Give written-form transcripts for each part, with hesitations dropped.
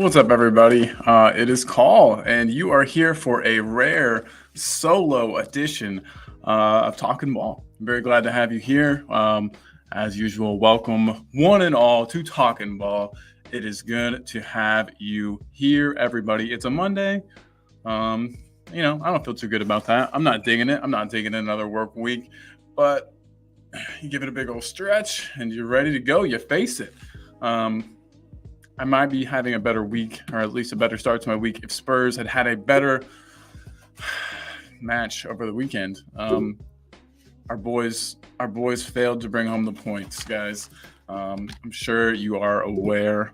What's up, everybody? It is Call, and you are here for a rare solo edition of Talking Ball. I'm very glad to have you here. As usual, welcome one and all to Talking Ball. It is good to have you here, everybody. It's a Monday. I don't feel too good about that. I'm not digging it. I'm not digging another work week, but you give it a big old stretch, and you're ready to go. You face it. I might be having a better week, or at least a better start to my week, if Spurs had a better match over the weekend. Our boys failed to bring home the points, guys. I'm sure you are aware.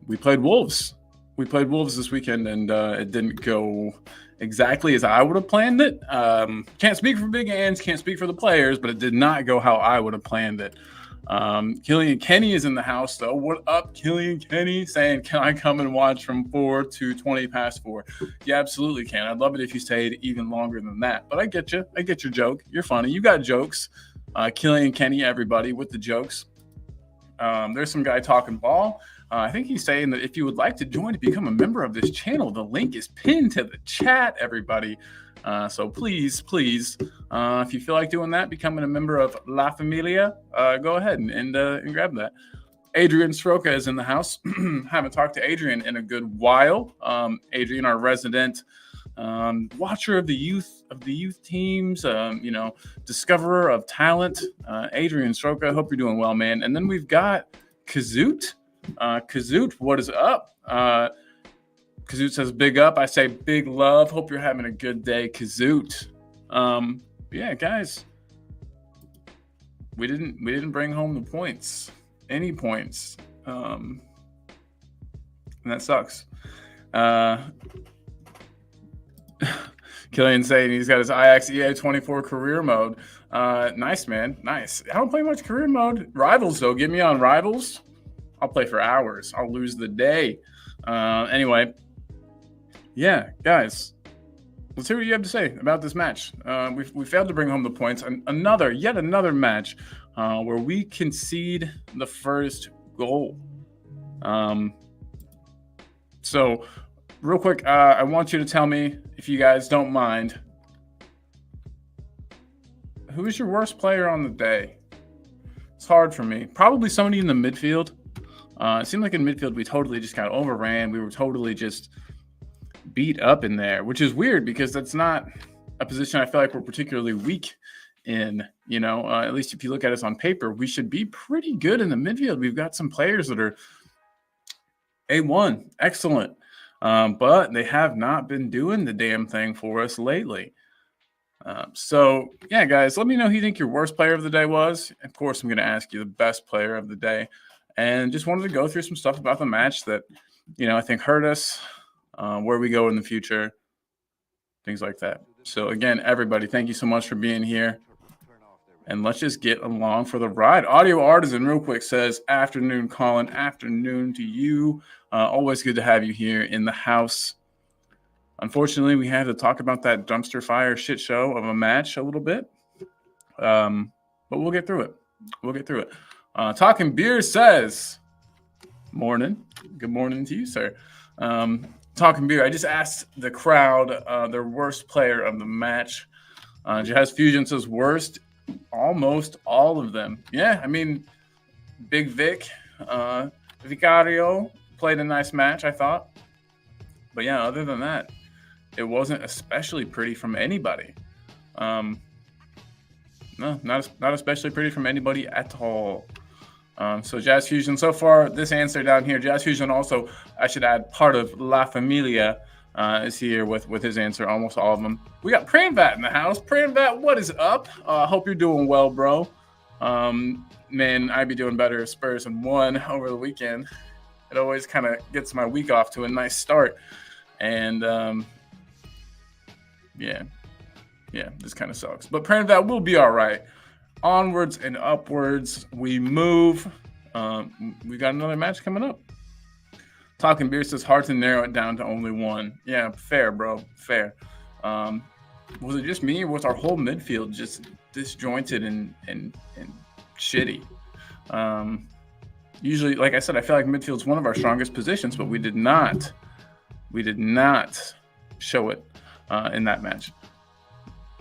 We played Wolves. We played Wolves this weekend, and it didn't go exactly as I would have planned it. Can't speak for Big Ands, can't speak for the players, but it did not go how I would have planned it. Killian Kenny is in the house, though. What up, Killian Kenny? Saying, can I come and watch from 4 to 20 past 4? You absolutely can. I'd love it if you stayed even longer than that. But I get you. I get your joke. You're funny. You got jokes. Killian Kenny, everybody, with the jokes. There's some guy talking ball. I think he's saying that if you would like to join to become a member of this channel, the link is pinned to the chat, everybody. So please, if you feel like doing that, becoming a member of La Familia, go ahead and grab that. Adrian Sroka is in the house. Haven't talked to Adrian in a good while. Adrian, our resident watcher of the youth teams, discoverer of talent. Adrian Sroka, hope you're doing well, man. And then we've got Kazoot. Kazoot, what is up? Kazoot says big up. I say big love. Hope you're having a good day, Kazoot. Yeah, guys, we didn't bring home the points, any points, and that sucks. Killian saying he's got his Ajax EA 24 career mode. Nice, man, nice. I don't play much career mode. Rivals though, get me on Rivals. I'll play for hours. I'll lose the day. Anyway. Yeah, guys, let's hear what you have to say about this match. We failed to bring home the points. Yet another match where we concede the first goal. So, real quick, I want you to tell me, if you guys don't mind, who is your worst player on the day? It's hard for me. Probably somebody in the midfield. It seemed like in midfield we totally just got overran. We were totally just beat up in there, which is weird because that's not a position I feel like we're particularly weak in. At least if you look at us on paper, we should be pretty good in the midfield. We've got some players that are A1, excellent, but they have not been doing the damn thing for us lately. So yeah, guys, let me know who you think your worst player of the day was. Of course, I'm going to ask you the best player of the day, and just wanted to go through some stuff about the match that I think hurt us. Where we go in the future, things like that. So again, everybody, thank you so much for being here. And let's just get along for the ride. Audio Artisan, real quick, says, afternoon, Colin. Afternoon to you. Always good to have you here in the house. Unfortunately, we had to talk about that dumpster fire shit show of a match a little bit. But we'll get through it. Talking Beer says, morning. Good morning to you, sir. Talking Beer, I just asked the crowd their worst player of the match. Jazz Fusion says worst, almost all of them. Yeah, I mean, Big Vic, Vicario played a nice match, I thought. But yeah, other than that, it wasn't especially pretty from anybody. No, not especially pretty from anybody at all. So Jazz Fusion, so far, this answer down here, Jazz Fusion also, I should add, part of La Familia is here with his answer, almost all of them. We got Pranvat in the house. Pranvat, what is up? Hope you're doing well, bro. Man, I'd be doing better if Spurs had won over the weekend. It always kind of gets my week off to a nice start. And, yeah, this kind of sucks. But Pranvat will be all right. Onwards and upwards we move. We got another match coming up. Talking Beer says hard to narrow it down to only one. Yeah, fair, bro. Fair. Was it just me, or was our whole midfield just disjointed and shitty? Usually, like I said, I feel like midfield's one of our strongest positions, but we did not show it in that match.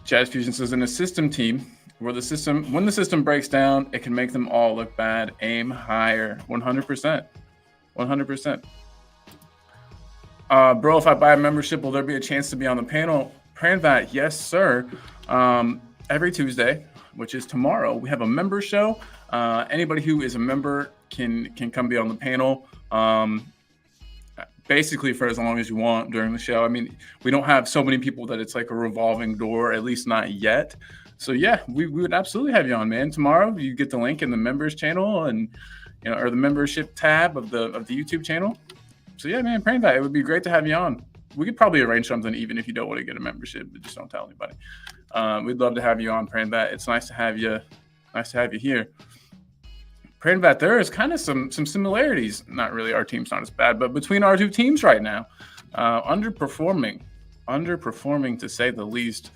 Jazz Fusion says in a system team when the system breaks down, it can make them all look bad. Aim higher. 100%. 100%. Bro, if I buy a membership, will there be a chance to be on the panel? Pranvat, yes, sir. Every Tuesday, which is tomorrow, we have a member show. Anybody who is a member can come be on the panel. Basically for as long as you want during the show. I mean, we don't have so many people that it's like a revolving door, at least not yet. So yeah, we would absolutely have you on, man. Tomorrow you get the link in the members channel and or the membership tab of the YouTube channel. So yeah, man, praying that it would be great to have you on. We could probably arrange something even if you don't want to get a membership, but just don't tell anybody. We'd love to have you on, praying that. It's nice to have you. Nice to have you here. Praying that there is kind of some similarities. Not really, our team's not as bad, but between our two teams right now, underperforming to say the least.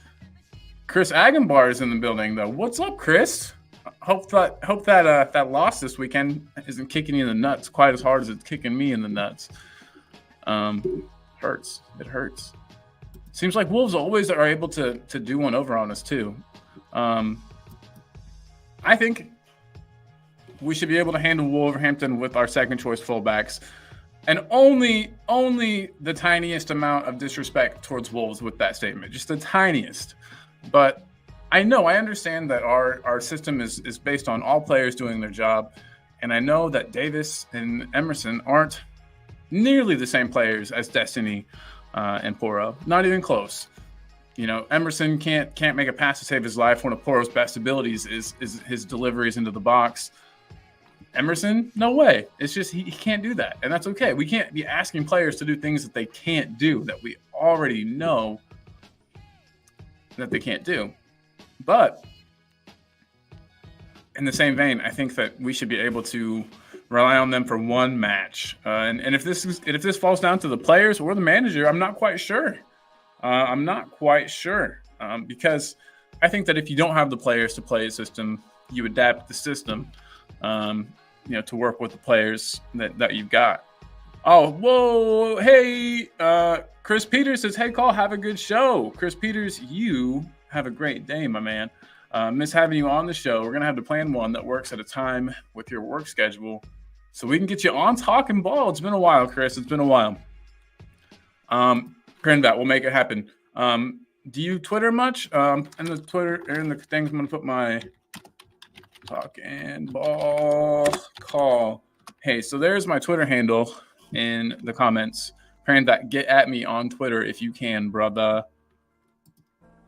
Chris Agenbar is in the building, though. What's up, Chris? Hope that loss this weekend isn't kicking you in the nuts quite as hard as it's kicking me in the nuts. Hurts. It hurts. Seems like Wolves always are able to do one over on us too. I think we should be able to handle Wolverhampton with our second choice fullbacks, and only the tiniest amount of disrespect towards Wolves with that statement, just the tiniest. But I understand that our system is based on all players doing their job, and I know that Davis and Emerson aren't nearly the same players as Destiny and Poro. Not even close. Emerson can't make a pass to save his life. One of Poro's best abilities is his deliveries into the box. Emerson, no way. It's just he can't do that, and that's okay. We can't be asking players to do things that they can't do, that we already know that they can't do. But in the same vein, I think that we should be able to rely on them for one match. And if this falls down to the players or the manager, I'm not quite sure. Because I think that if you don't have the players to play a system, you adapt the system, to work with the players that you've got. Oh, whoa, hey, Chris Peters says, hey, Call, have a good show. Chris Peters, you have a great day, my man. Miss having you on the show. We're going to have to plan one that works at a time with your work schedule so we can get you on talking ball. It's been a while, Chris. It's been a while. Grinbat, we'll make it happen. Do you Twitter much? In the things, I'm going to put my talking ball call. Hey, so there's my Twitter handle in the comments. Grinbat, get at me on Twitter if you can, brother.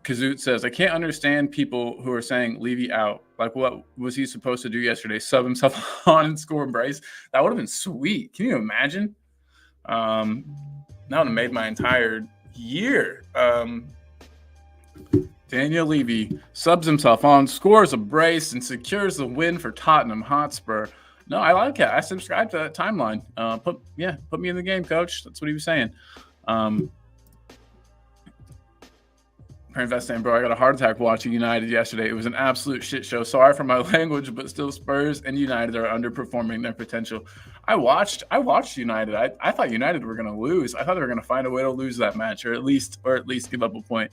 Kazoot says, I can't understand people who are saying Levy out. Like, what was he supposed to do yesterday? Sub himself on and score Bryce? That would have been sweet. Can you imagine? That would have made my entire year. Daniel Levy subs himself on, scores a brace, and secures the win for Tottenham Hotspur. No, I like it. I subscribe to that timeline. Put me in the game, coach. That's what he was saying. Investing, bro. I got a heart attack watching United yesterday. It was an absolute shit show. Sorry for my language, but still, Spurs and United are underperforming their potential. I watched United. I thought United were going to lose. I thought they were going to find a way to lose that match, or at least give up a point.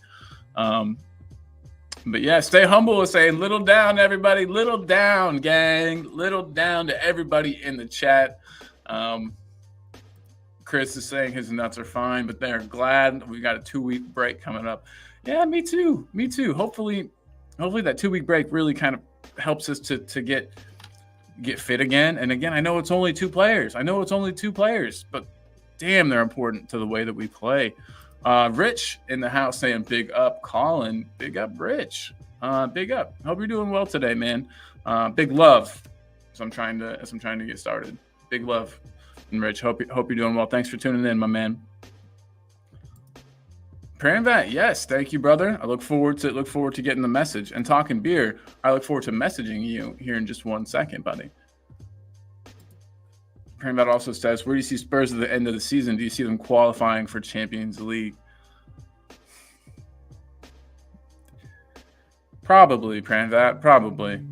But yeah, stay humble is saying little down, everybody. Little down, gang. Little down to everybody in the chat. Chris is saying his nuts are fine, but they're glad we got a 2-week break coming up. Yeah, me too. Hopefully that 2-week break really kind of helps us to get fit again. And again, I know it's only two players, but damn, they're important to the way that we play. Rich in the house saying big up, Colin. Big up, Rich. Big up. Hope you're doing well today, man. Big love. As I'm trying to get started. Big love. And Rich, hope you're doing well. Thanks for tuning in, my man. Pranvat, yes, thank you, brother. I look forward to getting the message and talking beer. I look forward to messaging you here in just 1 second, buddy. Pranvat also says, where do you see Spurs at the end of the season? Do you see them qualifying for Champions League? Probably, Pranvat. Probably.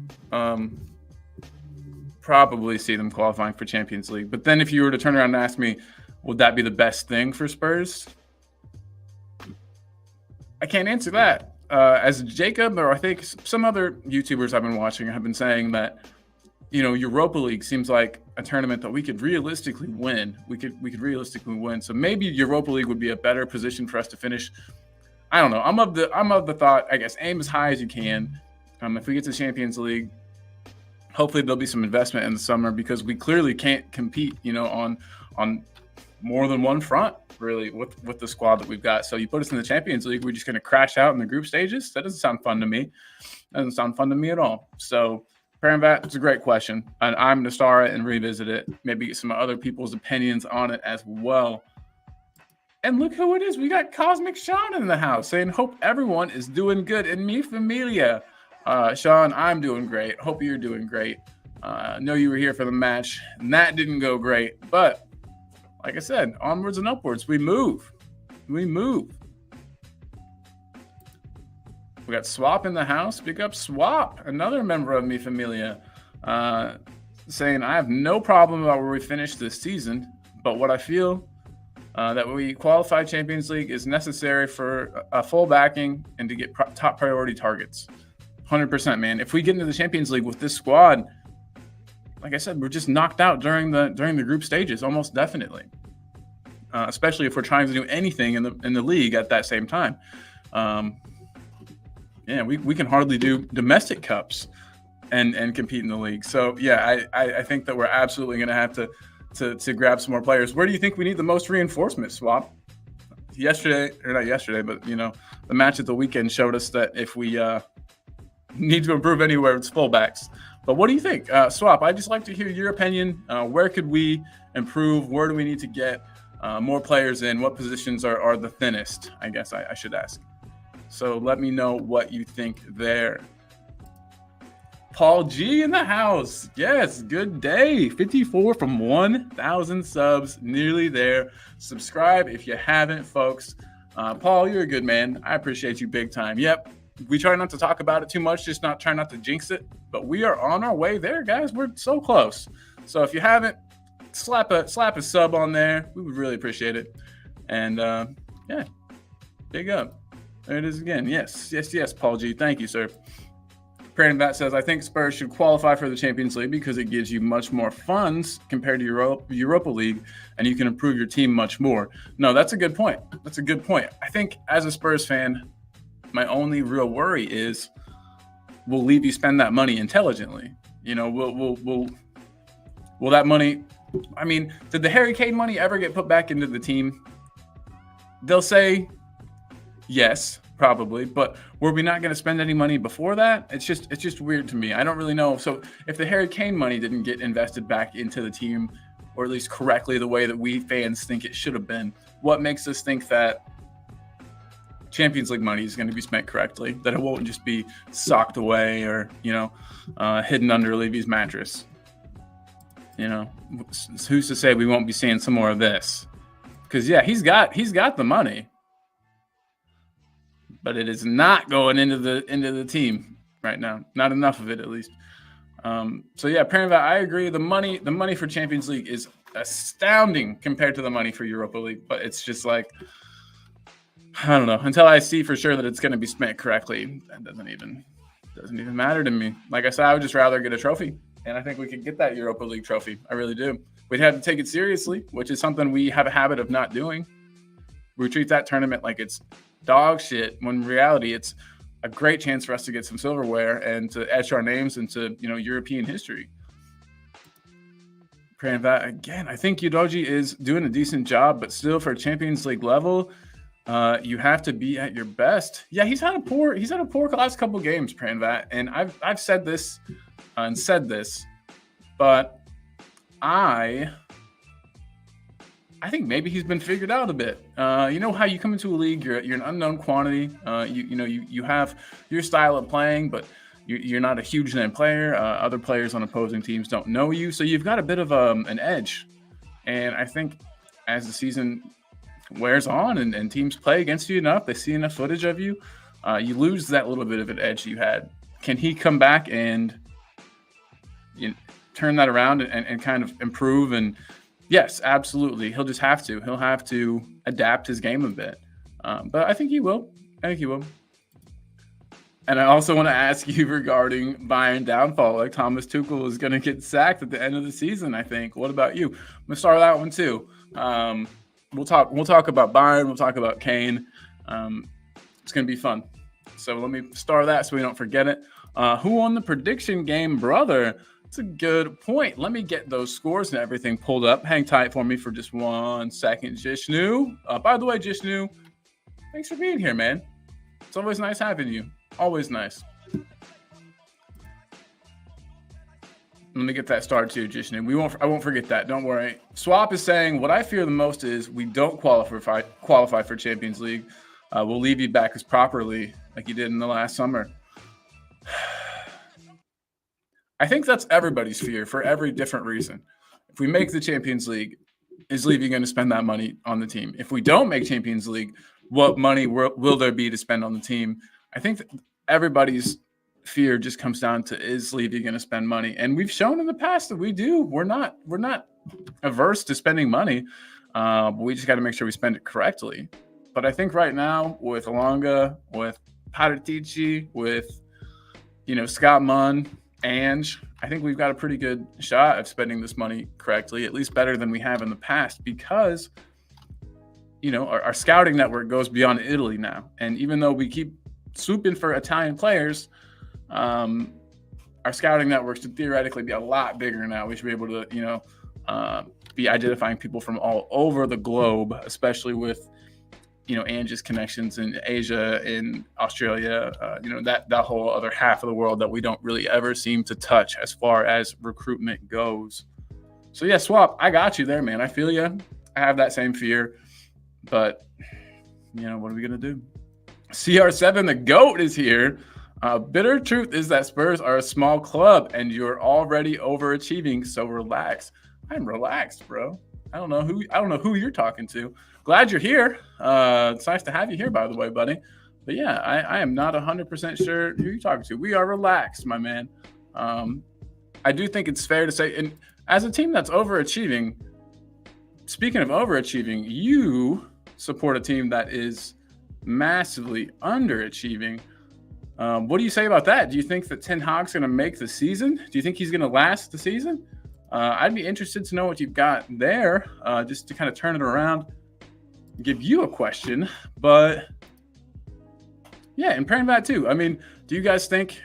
probably see them qualifying for Champions League. But then if you were to turn around and ask me, would that be the best thing for Spurs? I can't answer that. As Jacob, or I think some other YouTubers I've been watching have been saying that, Europa League seems like a tournament that we could realistically win. We could realistically win. So maybe Europa League would be a better position for us to finish. I don't know. I'm of the thought, I guess, aim as high as you can. If we get to Champions League, hopefully there'll be some investment in the summer, because we clearly can't compete, on more than one front, really, with the squad that we've got. So you put us in the Champions League, we're just going to crash out in the group stages? That doesn't sound fun to me. That doesn't sound fun to me at all. So, Paranvat, it's a great question. And I'm going to star it and revisit it, maybe get some other people's opinions on it as well. And look who it is. We got Cosmic Sean in the house saying, hope everyone is doing good. And mi familia. Sean, I'm doing great. Hope you're doing great. I know you were here for the match, and that didn't go great. But like I said, onwards and upwards. We move. We got Swap in the house. Big up Swap, another member of Mi Familia, saying, I have no problem about where we finish this season, but what I feel that we qualify Champions League is necessary for a full backing and to get top priority targets. 100%, man. If we get into the Champions League with this squad, like I said, we're just knocked out during the group stages, almost definitely. Especially if we're trying to do anything in the league at that same time. We can hardly do domestic cups and compete in the league. So yeah, I think that we're absolutely going to have to grab some more players. Where do you think we need the most reinforcement, Swap? Not yesterday, but the match at the weekend showed us that if we need to improve anywhere, it's fullbacks. But what do you think? Swap, I'd just like to hear your opinion. Where could we improve? Where do we need to get more players in? What positions are the thinnest, I guess I should ask. So let me know what you think there. Paul G in the house. Yes, good day. 54 from 1,000 subs. Nearly there. Subscribe if you haven't, folks. Paul, you're a good man. I appreciate you big time. Yep. We try not to talk about it too much, try not to jinx it. But we are on our way there, guys. We're so close. So if you haven't, slap a sub on there. We would really appreciate it. And big up. There it is again. Yes, Paul G. Thank you, sir. Bat says, I think Spurs should qualify for the Champions League because it gives you much more funds compared to Europa League, and you can improve your team much more. No, that's a good point. I think as a Spurs fan, my only real worry is we'll leave you spend that money intelligently. Will that money, I mean, did the Harry Kane money ever get put back into the team? They'll say yes, probably, but were we not going to spend any money before that? It's just weird to me. I don't really know. So if the Harry Kane money didn't get invested back into the team, or at least correctly the way that we fans think it should have been, what makes us think that Champions League money is going to be spent correctly, that it won't just be socked away or, hidden under Levy's mattress? Who's to say we won't be seeing some more of this? Because yeah, he's got the money, but it is not going into the team right now. Not enough of it, at least. So yeah, apparently I agree. The money for Champions League is astounding compared to the money for Europa League, but it's just like, I don't know. Until I see for sure that it's going to be spent correctly, that doesn't even matter to me. Like I said, I would just rather get a trophy, and I think we could get that Europa League trophy. I really do. We'd have to take it seriously, which is something we have a habit of not doing. We treat that tournament like it's dog shit, when in reality it's a great chance for us to get some silverware and to etch our names into European history. Praying that again, I think Udoji is doing a decent job, but still for Champions League level, you have to be at your best. Yeah, he's had a poor last couple games, Pranvat, and I've said this, but I think maybe he's been figured out a bit. You know how you come into a league, you're an unknown quantity. You have your style of playing, but you're not a huge name player. Other players on opposing teams don't know you, so you've got a bit of an edge. And I think as the season wears on and teams play against you enough, they see enough footage of you, you lose that little bit of an edge you had. Can he come back and turn that around and kind of improve. And yes, absolutely, he'll just have to. He'll have to adapt his game a bit. But I think he will. I think he will. And I also want to ask you regarding Bayern downfall. Like Thomas Tuchel is going to get sacked at the end of the season, I think. What about you? I'm going to start that one too. We'll talk about Bayern. We'll talk about Kane. It's going to be fun. So let me start that so we don't forget it. Who won the prediction game, brother? It's a good point. Let me get those scores and everything pulled up. Hang tight for me for just 1 second, Jishnu. By the way, Jishnu, thanks for being here, man. It's always nice having you. Always nice. Let me get that started too, Jishnu. I won't forget that. Don't worry. Swap is saying, what I fear the most is we don't qualify for Champions League. We'll leave you back as properly like you did in the last summer. I think that's everybody's fear for every different reason. If we make the Champions League, is Levy going to spend that money on the team? If we don't make Champions League, what money will there be to spend on the team? I think that everybody's fear just comes down to, is Levy going to spend money? And we've shown in the past that we do. We're not averse to spending money, but we just got to make sure we spend it correctly. But I think right now with Alonga, with Paratici, with Scott Munn, Ange, I think we've got a pretty good shot of spending this money correctly, at least better than we have in the past, because our scouting network goes beyond Italy now. And even though we keep swooping for Italian players, our scouting network should theoretically be a lot bigger now. We should be able to, be identifying people from all over the globe, especially with, Ange's connections in Asia, in Australia, that whole other half of the world that we don't really ever seem to touch as far as recruitment goes. So yeah, Swap, I got you there, man. I feel you. I have that same fear, but what are we going to do? CR7, the GOAT, is here. Bitter truth is that Spurs are a small club and you're already overachieving, so relax. I'm relaxed, bro. I don't know who you're talking to. Glad you're here. It's nice to have you here, by the way, buddy. But yeah, I am not 100% sure who you're talking to. We are relaxed, my man. I do think it's fair to say, and as a team that's overachieving, speaking of overachieving, you support a team that is massively underachieving. What do you say about that? Do you think that Ten Hag's going to make the season? Do you think he's going to last the season? I'd be interested to know what you've got there, just to kind of turn it around, give you a question. But yeah, and Pranvat too. I mean, do you guys think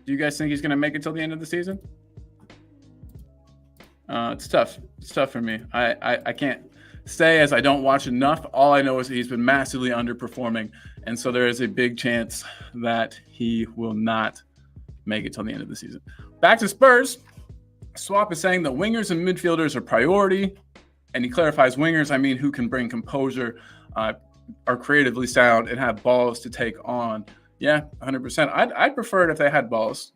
he's going to make it till the end of the season? It's tough. It's tough for me. I can't say, as I don't watch enough. All I know is he's been massively underperforming, and so there is a big chance that he will not make it till the end of the season. Back to Spurs. Swap is saying that wingers and midfielders are priority, and he clarifies wingers, I mean, who can bring composure, are creatively sound, and have balls to take on. Yeah, 100%. I'd prefer it if they had balls.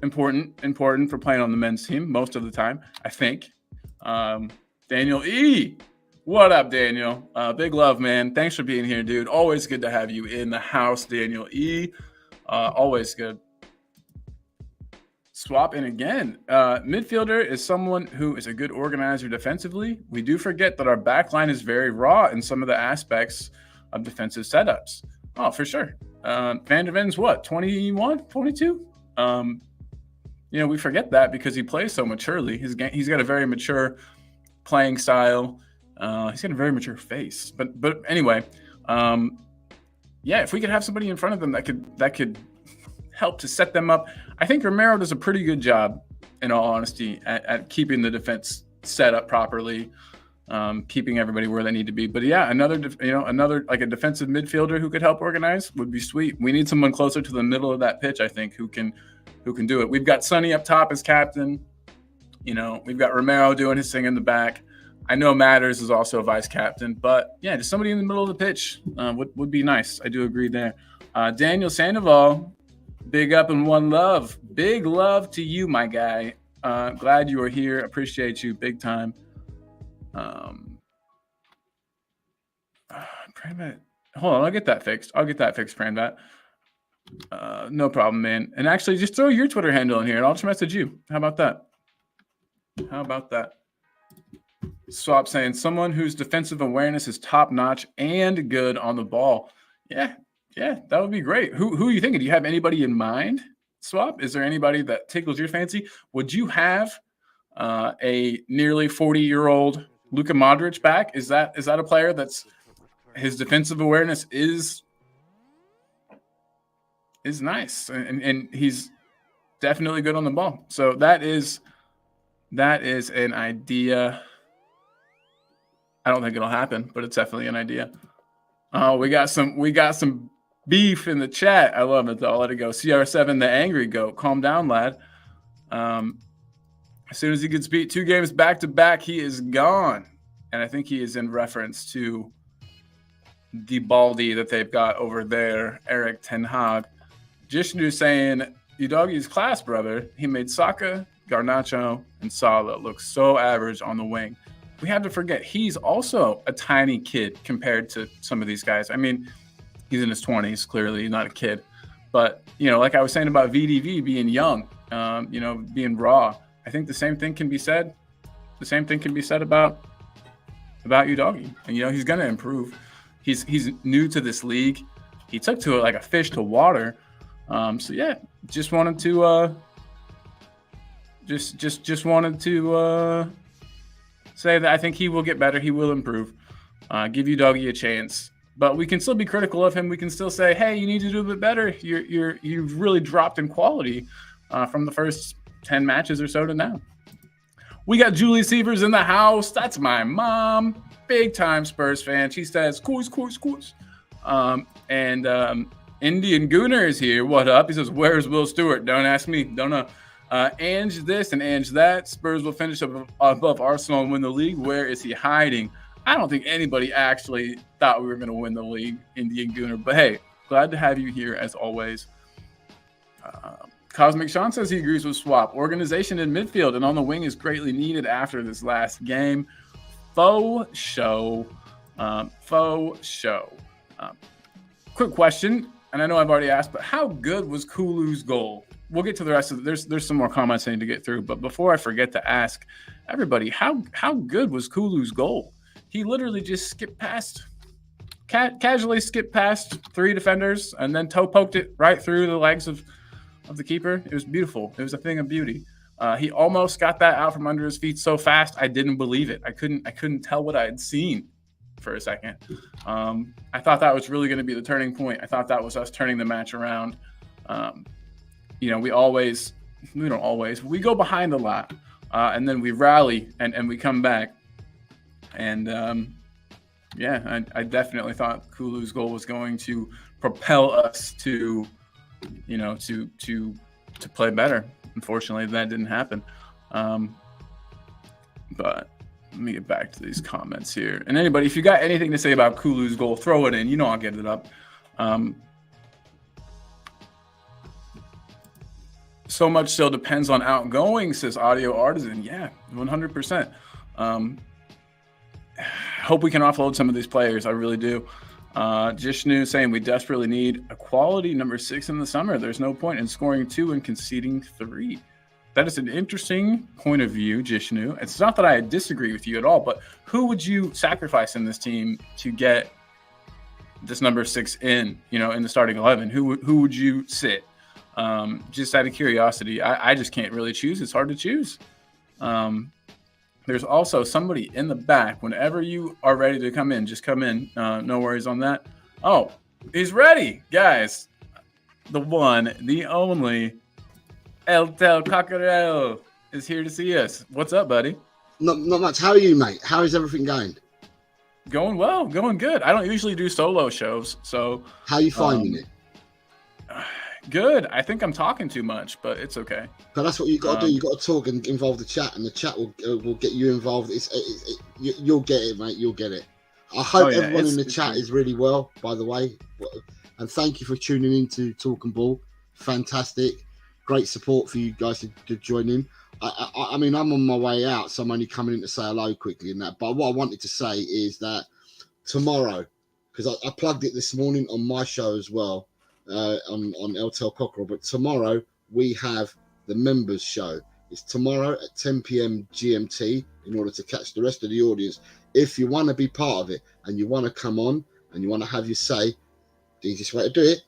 Important for playing on the men's team most of the time, I think. Daniel E. What up, Daniel? Big love, man. Thanks for being here, dude. Always good to have you in the house, Daniel E. Always good. Swap in again. Midfielder is someone who is a good organizer defensively. We do forget that our back line is very raw in some of the aspects of defensive setups. Oh, for sure. Van der Ven's what, 21, 22? We forget that because he plays so maturely. He's got a very mature playing style. He's got a very mature face. But anyway, if we could have somebody in front of them that could help to set them up. I think Romero does a pretty good job, in all honesty, at keeping the defense set up properly, keeping everybody where they need to be. But yeah, another like a defensive midfielder who could help organize would be sweet. We need someone closer to the middle of that pitch, I think, who can do it. We've got Sonny up top as captain. We've got Romero doing his thing in the back. I know Matters is also a vice captain, but yeah, just somebody in the middle of the pitch would be nice. I do agree there. Daniel Sandoval, big up and one love. Big love to you, my guy. Glad you are here. Appreciate you big time. Pranvat. Hold on, I'll get that fixed, Pranvat. No problem, man. And actually, just throw your Twitter handle in here, and I'll just message you. How about that? Swap saying someone whose defensive awareness is top notch and good on the ball. Yeah, that would be great. Who are you thinking? Do you have anybody in mind? Swap? Is there anybody that tickles your fancy? Would you have a nearly 40-year-old Luka Modric back? Is that a player that's his defensive awareness is nice and he's definitely good on the ball. So that is an idea. I don't think it'll happen, but it's definitely an idea. Oh, we got some beef in the chat. I love it though. I'll let it go. CR7, the angry goat. Calm down, lad. As soon as he gets beat 2 games back to back, he is gone. And I think he is in reference to the baldy that they've got over there, Eric Ten Hag. Jishnu saying, Udogie's class, brother. He made Saka, Garnacho, and Salah look so average on the wing. We have to forget he's also a tiny kid compared to some of these guys. I mean, he's in his 20s, clearly not a kid. But, like I was saying about VDV being young, being raw, I think the same thing can be said. The same thing can be said about Udogie. And, he's going to improve. He's new to this league. He took to it like a fish to water. So, yeah, just wanted to just wanted to say that I think he will get better. He will improve. Give Udogie a chance. But we can still be critical of him. We can still say, hey, you need to do a bit better. You've really dropped in quality from the first 10 matches or so to now. We got Julie Sievers in the house. That's my mom. Big time Spurs fan. She says, course. And Indian Gooner is here. What up? He says, where's Will Stewart? Don't ask me. Don't know. Ange this and Ange that. Spurs will finish above Arsenal and win the league. Where is he hiding? I don't think anybody actually thought we were going to win the league, Indian Gooner. But hey, glad to have you here as always. Cosmic Sean says he agrees with Swap. Organization in midfield and on the wing is greatly needed after this last game. Faux show. Quick question, and I know I've already asked, but how good was Kulu's goal? We'll get to the rest of it. There's some more comments I need to get through, but before I forget to ask everybody, how good was Kulu's goal? He literally just casually skipped past 3 defenders and then toe poked it right through the legs of the keeper. It was beautiful. It was a thing of beauty. He almost got that out from under his feet so fast I didn't believe it. I couldn't tell what I had seen for a second. I thought that was really going to be the turning point. I thought that was us turning the match around. We go behind a lot, and then we rally and we come back. And I definitely thought Kulu's goal was going to propel us to play better. Unfortunately, that didn't happen. But let me get back to these comments here. And anybody, if you got anything to say about Kulu's goal, throw it in. I'll get it up. So much still depends on outgoing, says Audio Artisan. Yeah, 100%. Hope we can offload some of these players. I really do. Jishnu saying we desperately need a quality number 6 in the summer. There's no point in scoring 2 and conceding 3. That is an interesting point of view, Jishnu. It's not that I disagree with you at all, but who would you sacrifice in this team to get this number 6 in the starting 11? Who would you sit? Just out of curiosity, I just can't really choose. It's hard to choose. There's also somebody in the back. Whenever you are ready to come in, just come in. No worries on that. Oh, he's ready, guys. The one, the only, El Tel Cockerel is here to see us. What's up, buddy? Not much. How are you, mate? How is everything going? Going well, going good. I don't usually do solo shows, so. How are you finding it? Good. I think I'm talking too much, but it's okay. But that's what you got to do. You got to talk and involve the chat, and the chat will get you involved. You'll get it, mate. You'll get it. I hope everyone in the chat is really well, by the way. And thank you for tuning in to Talking Ball. Fantastic, great support for you guys to join in. I mean, I'm on my way out, so I'm only coming in to say hello quickly and that. But what I wanted to say is that tomorrow, because I plugged it this morning on my show as well. on LTL Cockerel. But tomorrow we have the members show. It's tomorrow at 10 p.m. GMT in order to catch the rest of the audience. If you want to be part of it and you want to come on and you want to have your say, the easiest way to do it,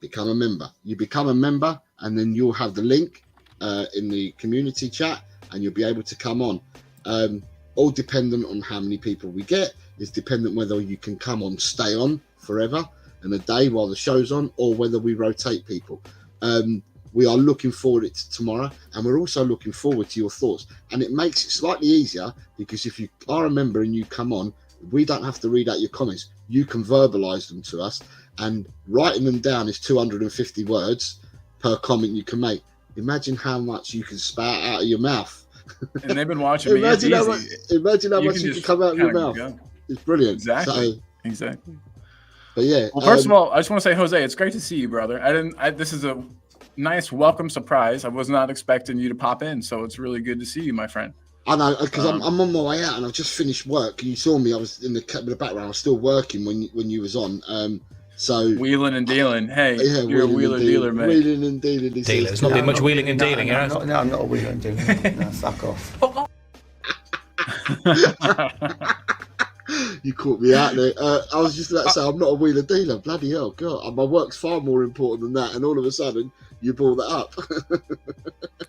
become a member. You become a member and then you'll have the link in the community chat and you'll be able to come on. All dependent on how many people we get. It's dependent whether you can come on, stay on forever and a day while the show's on, or whether we rotate people. We are looking forward to tomorrow, and we're also looking forward to your thoughts. And it makes it slightly easier because if you are a member and you come on, we don't have to read out your comments. You can verbalize them to us, and writing them down is 250 words per comment you can make. Imagine how much you can spout out of your mouth. And they've been watching me. Imagine how much you can come out of your mouth. Go. It's brilliant. Exactly. So, But yeah. Well, first of all, I just want to say, Jose, it's great to see you, brother. This is a nice welcome surprise. I was not expecting you to pop in, so it's really good to see you, my friend. I know, because I'm on my way out and I've just finished work. You saw me. I was in the background. I was still working when you was on. So wheeling and dealing. Hey, yeah, you're a wheeler dealer, mate. Wheeling and dealing. There's not been much wheeling and dealing, I'm not a wheeler and dealing. No, fuck off. You caught me out there. I was just about to say I'm not a wheeler dealer. Bloody hell, God! My work's far more important than that. And all of a sudden, you brought that up.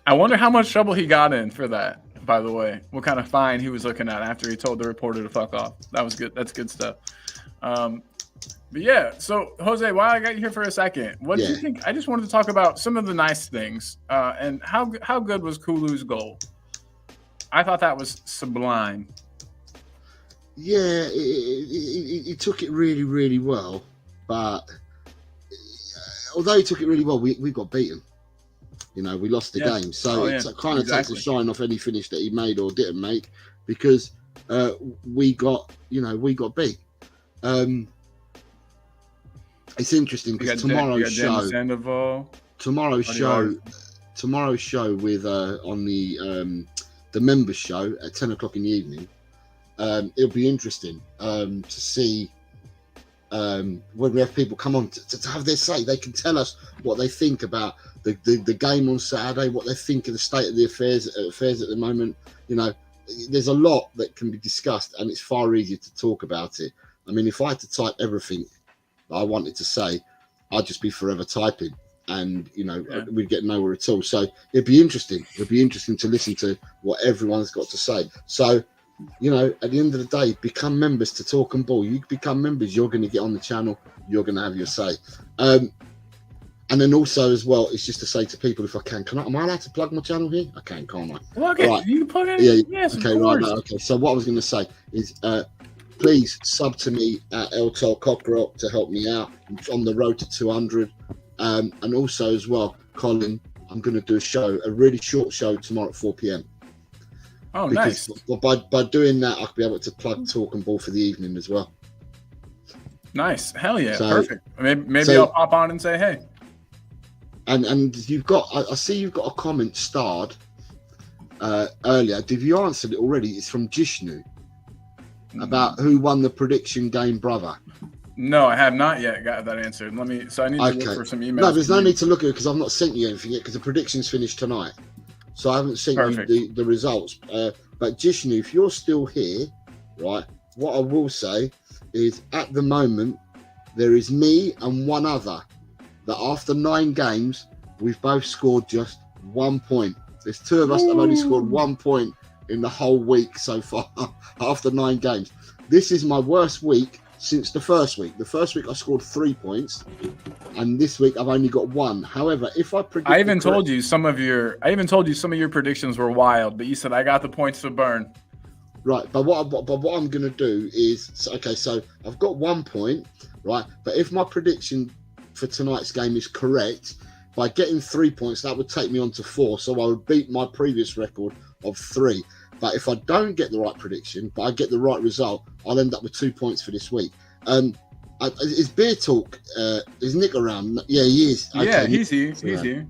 I wonder how much trouble he got in for that. By the way, what kind of fine he was looking at after he told the reporter to fuck off. That was good. That's good stuff. But yeah, so Jose, while I got you here for a second, what did you think? I just wanted to talk about some of the nice things and how good was Kulu's goal. I thought that was sublime. Yeah, he took it really, really well. But although he took it really well, we got beaten. You know, we lost the game. So it kind of takes a shine off any finish that he made or didn't make because we got beat. It's interesting because tomorrow's show with on the members show at 10 o'clock in the evening. It'll be interesting to see when we have people come on to have their say. They can tell us what they think about the game on Saturday, what they think of the state of the affairs at the moment. You know, there's a lot that can be discussed, and it's far easier to talk about it. I mean, if I had to type everything that I wanted to say, I'd just be forever typing, and we'd get nowhere at all. So it'd be interesting. It'd be interesting to listen to what everyone's got to say. So, at the end of the day, become members to Talk and Ball. You become members, you're going to get on the channel. You're going to have your say. And then also as well, it's just to say to people, if I can am I allowed to plug my channel here? I can, can't I? Well, okay, right. You can plug it. Yeah. Yes, okay, right. No, okay. So what I was going to say is, please sub to me at LTL Cockerel to help me out on the road to 200. And also as well, Colin, I'm going to do a really short show tomorrow at 4 p.m. Oh, nice. By doing that, I'll be able to plug Talk and Ball for the evening as well. Nice. Hell yeah. Perfect. Maybe I'll pop on and say, hey. And you've got, I see you've got a comment starred earlier. Did you answer it already? It's from Jishnu about who won the prediction game, brother. No, I have not yet got that answered. So I need to look for some emails. No, there's no need to look at it because I've not sent you anything yet because the predictions finished tonight. So I haven't sent you the results. But Jishnu, if you're still here, right, what I will say is at the moment, there is me and one other that after 9 games, we've both scored just 1 point. There's 2 of us that have only scored 1 point in the whole week so far after 9 games. This is my worst week since the first week. The first week I scored 3 points, and this week I've only got 1. However, if I predict, I even told you some of your predictions were wild, but you said I got the points to burn. Right, but what I'm going to do is so I've got 1 point, right? But if my prediction for tonight's game is correct, by getting 3 points, that would take me on to 4. So I would beat my previous record of 3. But if I don't get the right prediction, but I get the right result, I'll end up with 2 points for this week. Is Beer Talk, is Nick around? Yeah, he is. Okay, yeah, he's here. He's here.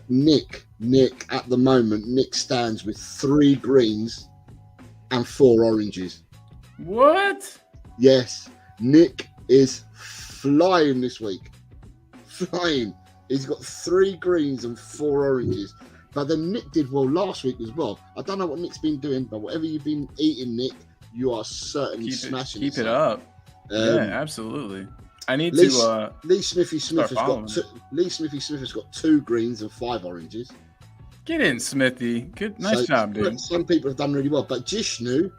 Nick, at the moment, Nick stands with 3 greens and 4 oranges. What? Yes, Nick is flying this week. flying. He's got 3 greens and 4 oranges. But then Nick did well last week as well. I don't know what Nick's been doing, but whatever you've been eating, Nick, you are certainly smashing it. Keep it up. Yeah, absolutely. I need to. Lee Smithy Smith has got 2 greens and 5 oranges. Get in, Smithy. Good, nice job, dude. Some people have done really well, but Jishnu,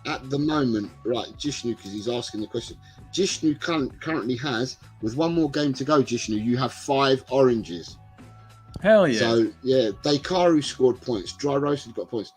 at the moment, right? Jishnu, because he's asking the question. Jishnu currently has, with 1 more game to go, Jishnu, you have 5 oranges. Hell yeah! So yeah, Dekaru scored points. Dry Roasted got points.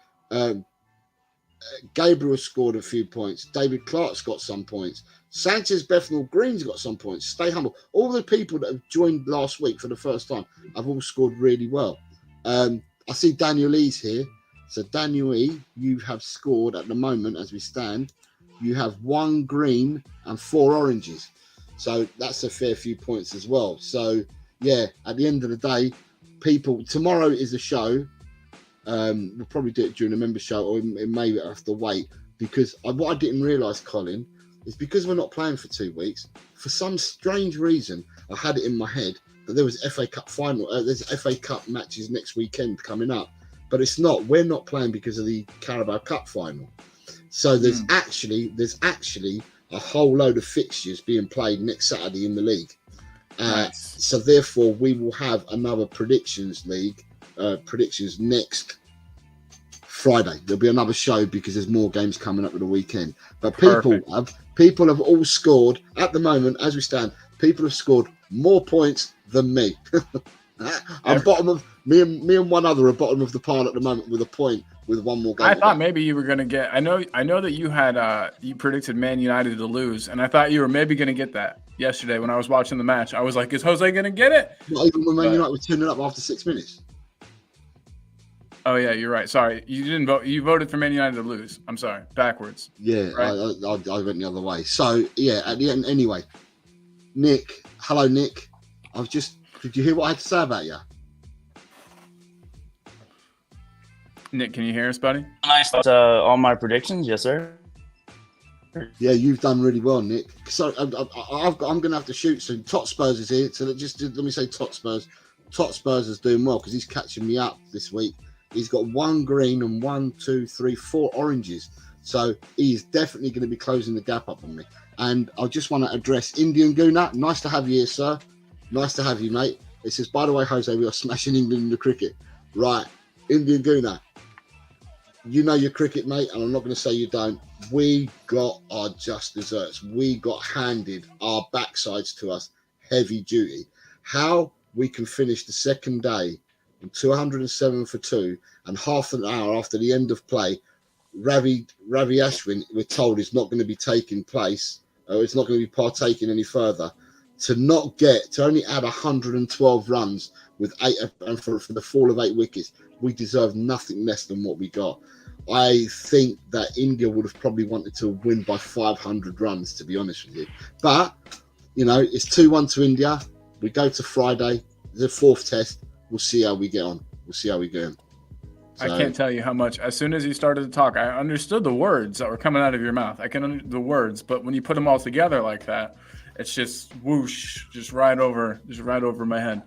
Gabriel scored a few points. David Clark's got some points. Sanchez, Bethnal Green's got some points. Stay humble. All the people that have joined last week for the first time have all scored really well. I see Daniel E's here. So Daniel E, you have scored at the moment as we stand. You have 1 green and 4 oranges. So that's a fair few points as well. So yeah, at the end of the day, people, tomorrow is a show. We'll probably do it during a member show, or it may have to wait, because what I didn't realise, Colin, is because we're not playing for 2 weeks, for some strange reason, I had it in my head that there was FA Cup final. There's FA Cup matches next weekend coming up, but it's not. We're not playing because of the Carabao Cup final. So there's actually a whole load of fixtures being played next Saturday in the league. Nice. So therefore, we will have another predictions league predictions next Friday. There'll be another show because there's more games coming up at the weekend. But people have all scored at the moment as we stand. People have scored more points than me. I'm bottom of me and one other are bottom of the pile at the moment with a point with 1 more game. I thought maybe you were going to get. I know that you had you predicted Man United to lose, and I thought you were maybe going to get that yesterday when I was watching the match. I was like, is Jose going to get it? Not even when Man United were turning up after 6 minutes. Oh yeah, you're right. Sorry, you didn't vote. You voted for Man United to lose. I'm sorry, backwards. Yeah, right? I went the other way. So yeah, at the end, anyway. Nick, hello, Nick. Did you hear what I had to say about you? Nick, can you hear us, buddy? Nice. All my predictions, yes, sir. Yeah, you've done really well, Nick. So I'm going to have to shoot soon. Tot Spurs is here, so let me say Tot Spurs. Tot Spurs is doing well because he's catching me up this week. He's got 1 green and 1, 2, 3, 4 oranges. So he's definitely going to be closing the gap up on me. And I just want to address Indian Guna. Nice to have you here, sir. Nice to have you, mate. It says, by the way, Jose, we are smashing England in the cricket. Right. Indian Guna, you know your cricket, mate, and I'm not going to say you don't. We got our just desserts. We got handed our backsides to us heavy duty. How we can finish the second day on 207 for 2 and half an hour after the end of play, Ravi Ashwin, we're told, is not going to be taking place, or it's not going to be partaking any further. To only add 112 runs with 8 and for the fall of 8 wickets, we deserve nothing less than what we got. I think that India would have probably wanted to win by 500 runs, to be honest with you. But, you know, it's 2-1 to India. We go to Friday, the 4th test. We'll see how we get on. We'll see how we go. So, I can't tell you how much. As soon as you started to talk, I understood the words that were coming out of your mouth. I can the words, but when you put them all together like that, it's just whoosh, just right over my head.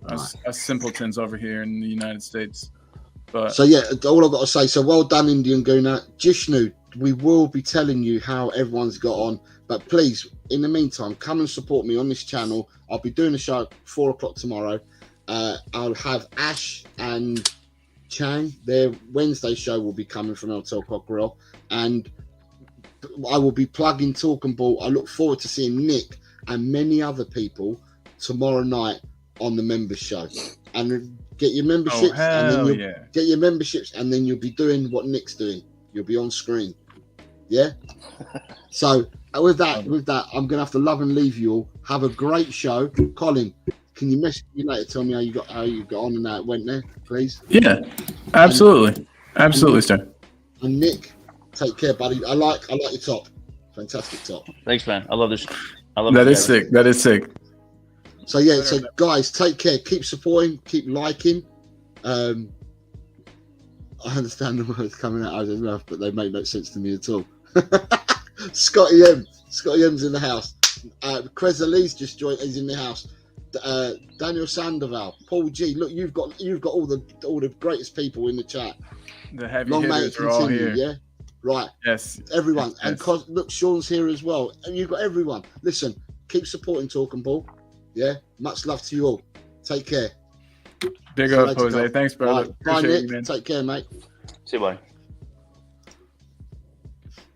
Us simpletons over here in the United States. But so yeah, all I've got to say. So well done, Indian Guna. Jishnu, we will be telling you how everyone's got on, but please, in the meantime, come and support me on this channel. I'll be doing a show at 4 o'clock tomorrow. I'll have Ash and Chang. Their Wednesday show will be coming from El Telco Grill, and I will be plugging Talk and Ball. I look forward to seeing Nick and many other people tomorrow night on the members show. And get your memberships, get your memberships, and then you'll be doing what Nick's doing. You'll be on screen. Yeah. So with that, I'm gonna have to love and leave you all. Have a great show, Colin. Can you message me later? Tell me how you got on and how it went there, please. Yeah, absolutely, sir. And Nick, take care, buddy. I like your top. Fantastic top. Thanks, man. I love this. That is sick. That is sick. So yeah, so guys, take care. Keep supporting. Keep liking. I understand the words coming out of his mouth, but they make no sense to me at all. Scotty M's in the house. Creza Lee's just joined. He's in the house. Daniel Sandoval, Paul G. Look, you've got all the greatest people in the chat. The heavy Long may hitters it are all continue. here. Yeah, right. Yes, everyone. yes. And look, Sean's here as well, and you've got everyone. Listen, keep supporting Talking Ball. Yeah, much love to you all. Take care. Big up, Jose. Thanks, brother. Right. Bye, Nick. You, take care, mate. See you, bye.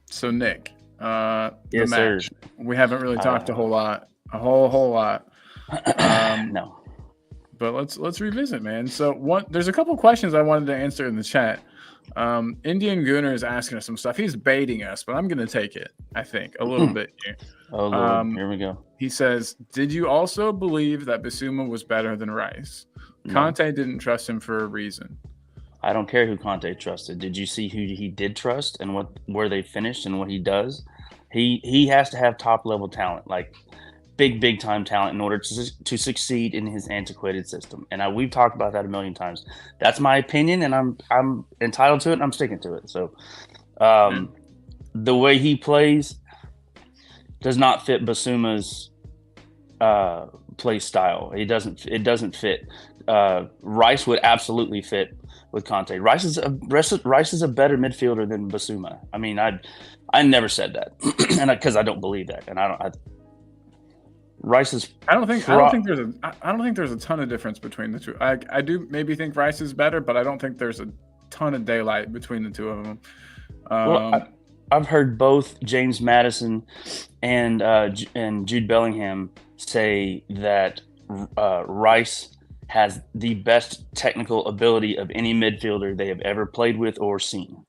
So, Nick, yes, sir. We haven't really talked a whole lot. No. But let's revisit, man. So there's a couple questions I wanted to answer in the chat. Indian Gooner is asking us some stuff. He's baiting us, but I'm going to take it, I think, a little bit here. Oh, Lord. Here we go. He says, did you also believe that Bissouma was better than Rice? No. Conte didn't trust him for a reason. I don't care who Conte trusted. Did you see who he did trust and where they finished and what he does? He has to have top-level talent, like big time talent in order to succeed in his antiquated system. And we've talked about that a million times. That's my opinion, and I'm entitled to it, and I'm sticking to it. So the way he plays does not fit Bissouma's play style. It doesn't fit. Rice would absolutely fit with Conte. Rice is a better midfielder than Bissouma. I mean, I never said that, and because I don't believe that, and Rice is. I don't think there's a ton of difference between the two. I do maybe think Rice is better, but I don't think there's a ton of daylight between the two of them. I've heard both James Maddison and Jude Bellingham say that Rice has the best technical ability of any midfielder they have ever played with or seen.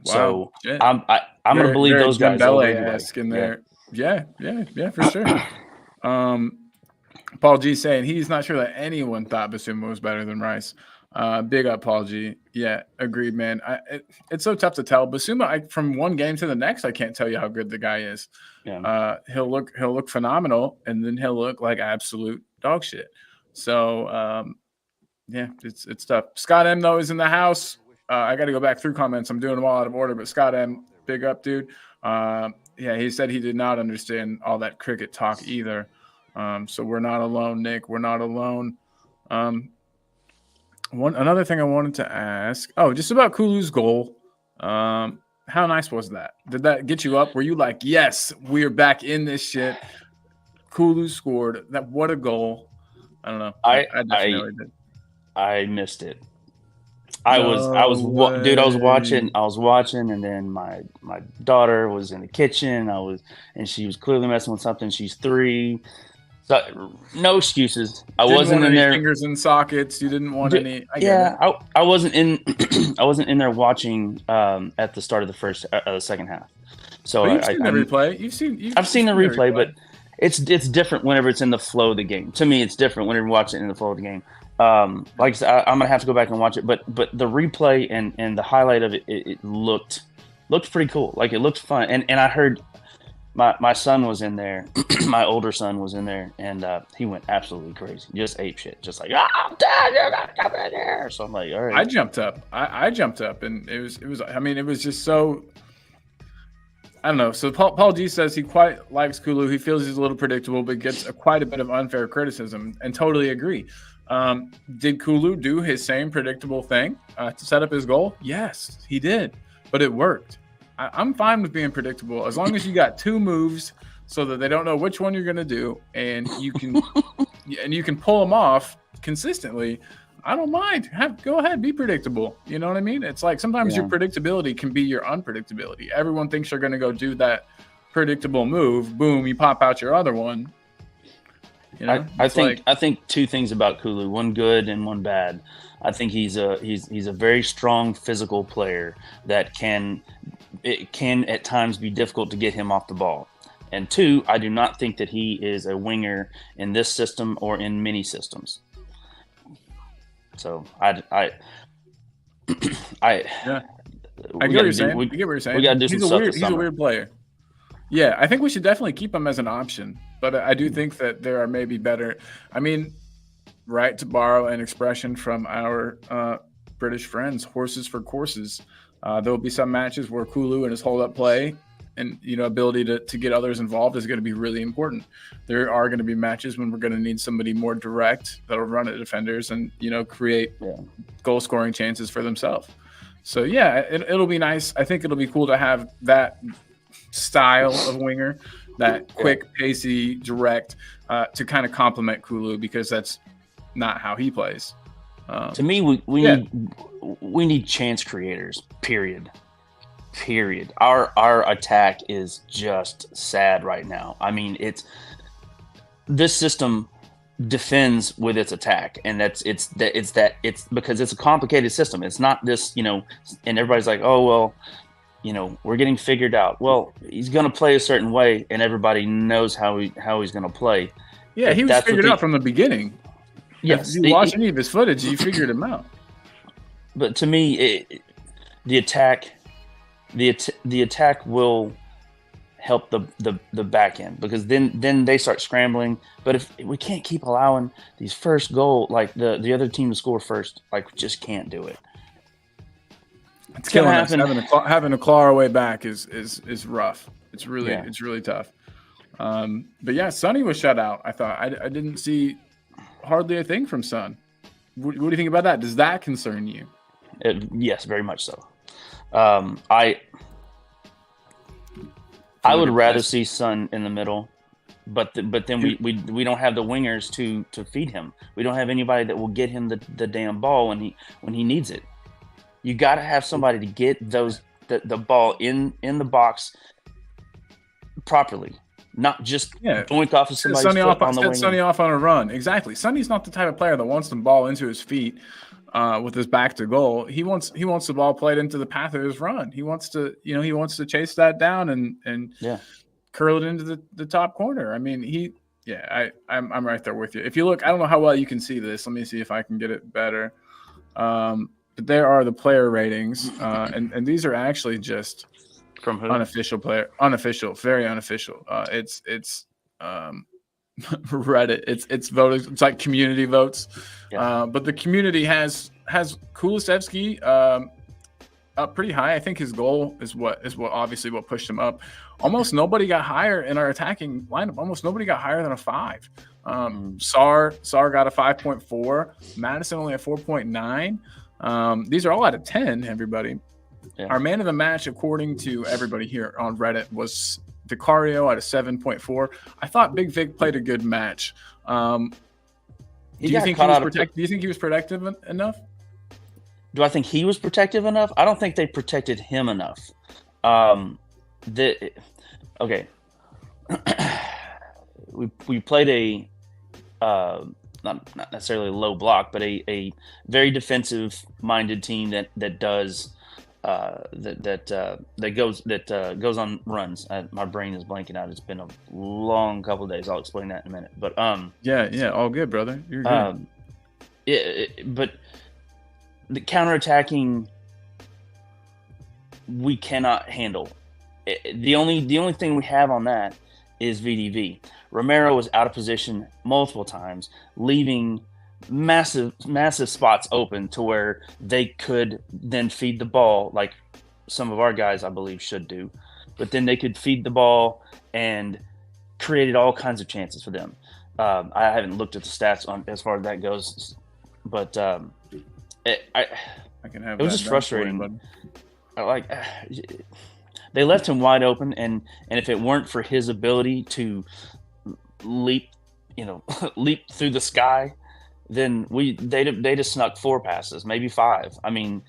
Wow. So I'm going to believe those guys. In there. Yeah, for sure. Paul G saying he's not sure that anyone thought Bissouma was better than Rice. Big up, Paul G. Yeah, agreed, man. It's so tough to tell. Bissouma, from one game to the next, I can't tell you how good the guy is. Yeah. He'll look phenomenal, and then he'll look like absolute dog shit. So, it's tough. Scott M, though, is in the house. I got to go back through comments. I'm doing them all out of order, but Scott M, big up, dude. He said he did not understand all that cricket talk either. So we're not alone, Nick. We're not alone. Another thing I wanted to ask. Oh, just about Kulu's goal. How nice was that? Did that get you up? Were you like, yes, we're back in this shit? Kulu scored. What a goal. I don't know. I definitely did. I missed it. I was watching, and then my daughter was in the kitchen. And she was clearly messing with something. She's 3. So, no excuses. I wasn't in there. Fingers in sockets. You didn't want any. I wasn't in. I wasn't in there watching at the start of the second half. So you've seen the replay. I've seen the replay, but it's different whenever it's in the flow of the game. To me, it's different whenever you watch it in the flow of the game. Like I said, I'm gonna have to go back and watch it. But the replay and the highlight of it looked pretty cool. Like, it looked fun. And I heard. My son was in there. My older son was in there, and he went absolutely crazy. Just ape shit. Just like, Dad, you're not coming in here. So I'm like, all right. I jumped up. I jumped up, and it was. I mean, it was just so. I don't know. So Paul G says he quite likes Kulu. He feels he's a little predictable, but gets quite a bit of unfair criticism, and totally agree. Did Kulu do his same predictable thing to set up his goal? Yes, he did, but it worked. I'm fine with being predictable as long as you got 2 moves so that they don't know which one you're going to do, and you can pull them off consistently. I don't mind. Go ahead, be predictable. You know what I mean? It's like sometimes your predictability can be your unpredictability. Everyone thinks you're going to go do that predictable move. Boom, you pop out your other one. You know? I think 2 things about Kulu, one good and one bad. I think he's a very strong physical player that it can at times be difficult to get him off the ball. And 2, I do not think that he is a winger in this system or in many systems. So I get what you're saying. We get what you're saying. We got to do some stuff. He's a weird player. Yeah, I think we should definitely keep him as an option. But I do think that there are maybe better. I mean, right, to borrow an expression from our British friends, horses for courses. There will be some matches where Kulu and his hold-up play and ability to get others involved is going to be really important. There are going to be matches when we're going to need somebody more direct that'll run at defenders and create goal scoring chances for themselves. So yeah, it'll be nice. I think it'll be cool to have that style of winger, that quick, pacey, direct, to kind of complement Kulu, because that's not how he plays. To me, we need chance creators. Period. Our attack is just sad right now. I mean, this system defends with its attack, and it's because it's a complicated system. It's not this, and everybody's like, oh well, we're getting figured out. Well, he's going to play a certain way, and everybody knows how he's going to play. Yeah, he was figured out from the beginning. Yes, if you watch any of his footage, you figured him out. But to me, the attack will help the back end, because then they start scrambling. But if we can't keep allowing these first goal, like the other team to score first, like we just can't do it. It's killing us. Having to claw our way back is rough. It's really tough. But yeah, Sonny was shut out. I thought I didn't see hardly a thing from Son. What do you think about that? Does that concern you? Yes, very much so. I would rather see Son in the middle, but then we don't have the wingers to feed him. We don't have anybody that will get him the damn ball when he needs it. You got to have somebody to get the ball in the box properly, not just doink off of somebody's foot on the wing. Sonny off on a run. Exactly. Sonny's not the type of player that wants the ball into his feet with his back to goal. He wants the ball played into the path of his run. He wants to chase that down and curl it into the top corner. I mean, I'm right there with you. If you look, I don't know how well you can see this. Let me see if I can get it better. But there are the player ratings, and these are actually just from who? Unofficial, very unofficial. It's Reddit. It's voted. It's like community votes. Yeah. But the community has Kulusevski up pretty high. I think his goal is what obviously what pushed him up. Almost nobody got higher in our attacking lineup. Almost nobody got higher than a 5. Sar got a 5.4. Madison only a 4.9. These are all out of 10. Everybody. Yeah. Our man of the match, according to everybody here on Reddit, was Vicario at a 7.4. I thought Big Vic played a good match. Do you think he was protective enough? Do I think he was protective enough? I don't think they protected him enough. We played a not necessarily a low block, but a very defensive minded team that does that goes on runs. My brain is blanking out. It's been a long couple of days. I'll explain that in a minute. But all good, brother. You're good. But the counterattacking we cannot handle. The only thing we have on that is VDV. Romero was out of position multiple times, leaving massive spots open to where they could then feed the ball, like some of our guys I believe should do. But then they could feed the ball and created all kinds of chances for them. I haven't looked at the stats on as far as that goes, but it was just frustrating. They left him wide open, and if it weren't for his ability to leap through the sky, then they'd have snuck 4 passes, maybe 5. I mean,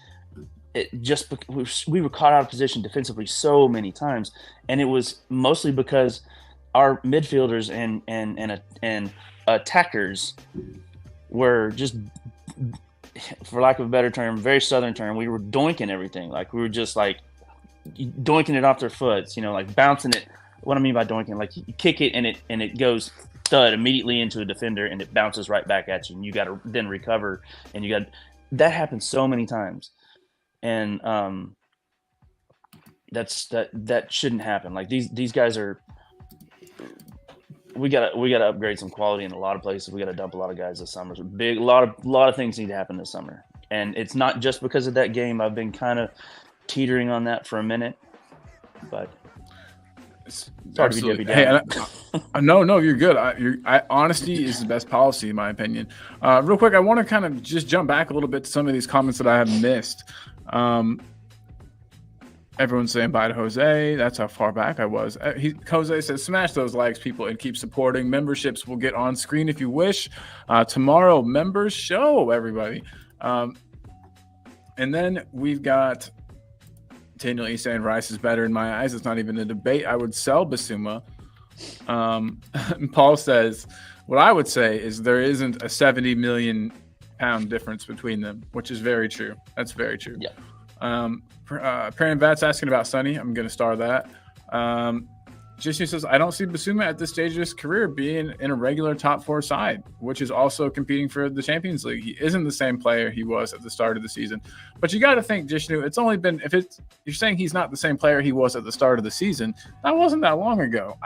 we were caught out of position defensively so many times, and it was mostly because our midfielders and attackers were just, for lack of a better term, very southern term, we were doinking everything. Like we were just like doinking it off their foot, like bouncing it. What I mean by doinking, like you kick it and it goes thud immediately into a defender and it bounces right back at you, and you got to then recover, and that happens so many times, and that shouldn't happen. Like these guys are. We gotta upgrade some quality in a lot of places. We gotta dump a lot of guys this summer. A lot of things need to happen this summer, and it's not just because of that game. I've been kind of teetering on that for a minute, but Sorry to be Debbie Hey, Downer. no, you're good. Honesty is the best policy, in my opinion. Real quick, I want to kind of just jump back a little bit to some of these comments that I have missed. Everyone's saying bye to Jose. That's how far back I was. Jose says, smash those likes, people, and keep supporting. Memberships will get on screen if you wish. Tomorrow, members show, everybody. And then we've got Daniel E. saying Rice is better in my eyes. It's not even a debate. I would sell Basuma. Paul says, what I would say is there isn't a 70 million pound difference between them, which is very true. That's very true. Yeah. Perrin Vat's asking about Sonny. I'm going to star that. Jishu says, I don't see Basuma at this stage of his career being in a regular top 4 side, which is also competing for the Champions League. He isn't the same player he was at the start of the season. But you got to think, Jishnu, it's only been, you're saying he's not the same player he was at the start of the season, that wasn't that long ago.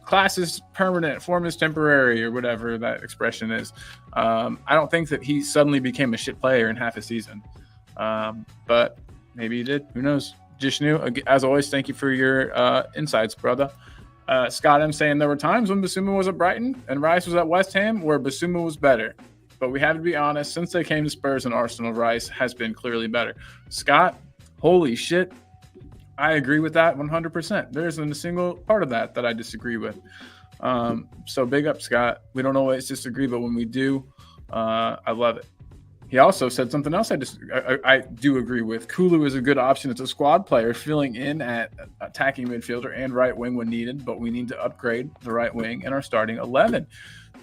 Class is permanent, form is temporary, or whatever that expression is. I don't think that he suddenly became a shit player in half a season. But maybe he did. Who knows? Jishnu, as always, thank you for your insights, brother. Scott M saying there were times when Basuma was at Brighton and Rice was at West Ham where Basuma was better. But we have to be honest, since they came to Spurs and Arsenal, Rice has been clearly better. Scott, holy shit. I agree with that 100%. There isn't a single part of that I disagree with. So big up, Scott. We don't always disagree, but when we do, I love it. He also said something else I do agree with. Kulu is a good option. It's a squad player filling in at attacking midfielder and right wing when needed, but we need to upgrade the right wing in our starting 11.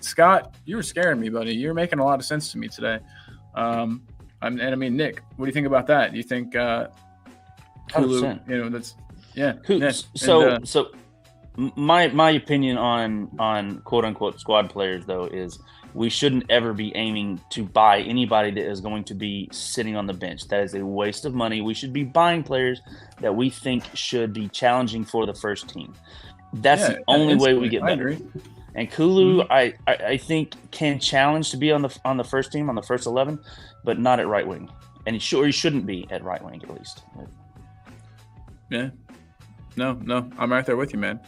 Scott, you were scaring me, buddy. You're making a lot of sense to me today. Nick, what do you think about that? Do you think Kulu, 100%. That's yeah. So my opinion on quote unquote squad players though is we shouldn't ever be aiming to buy anybody that is going to be sitting on the bench. That is a waste of money. We should be buying players that we think should be challenging for the first team. That's the only way we get better. And Kulu, I think can challenge to be on the first team, on the first 11, but not at right wing. And he shouldn't be at right wing at least. Yeah. No, I'm right there with you, man.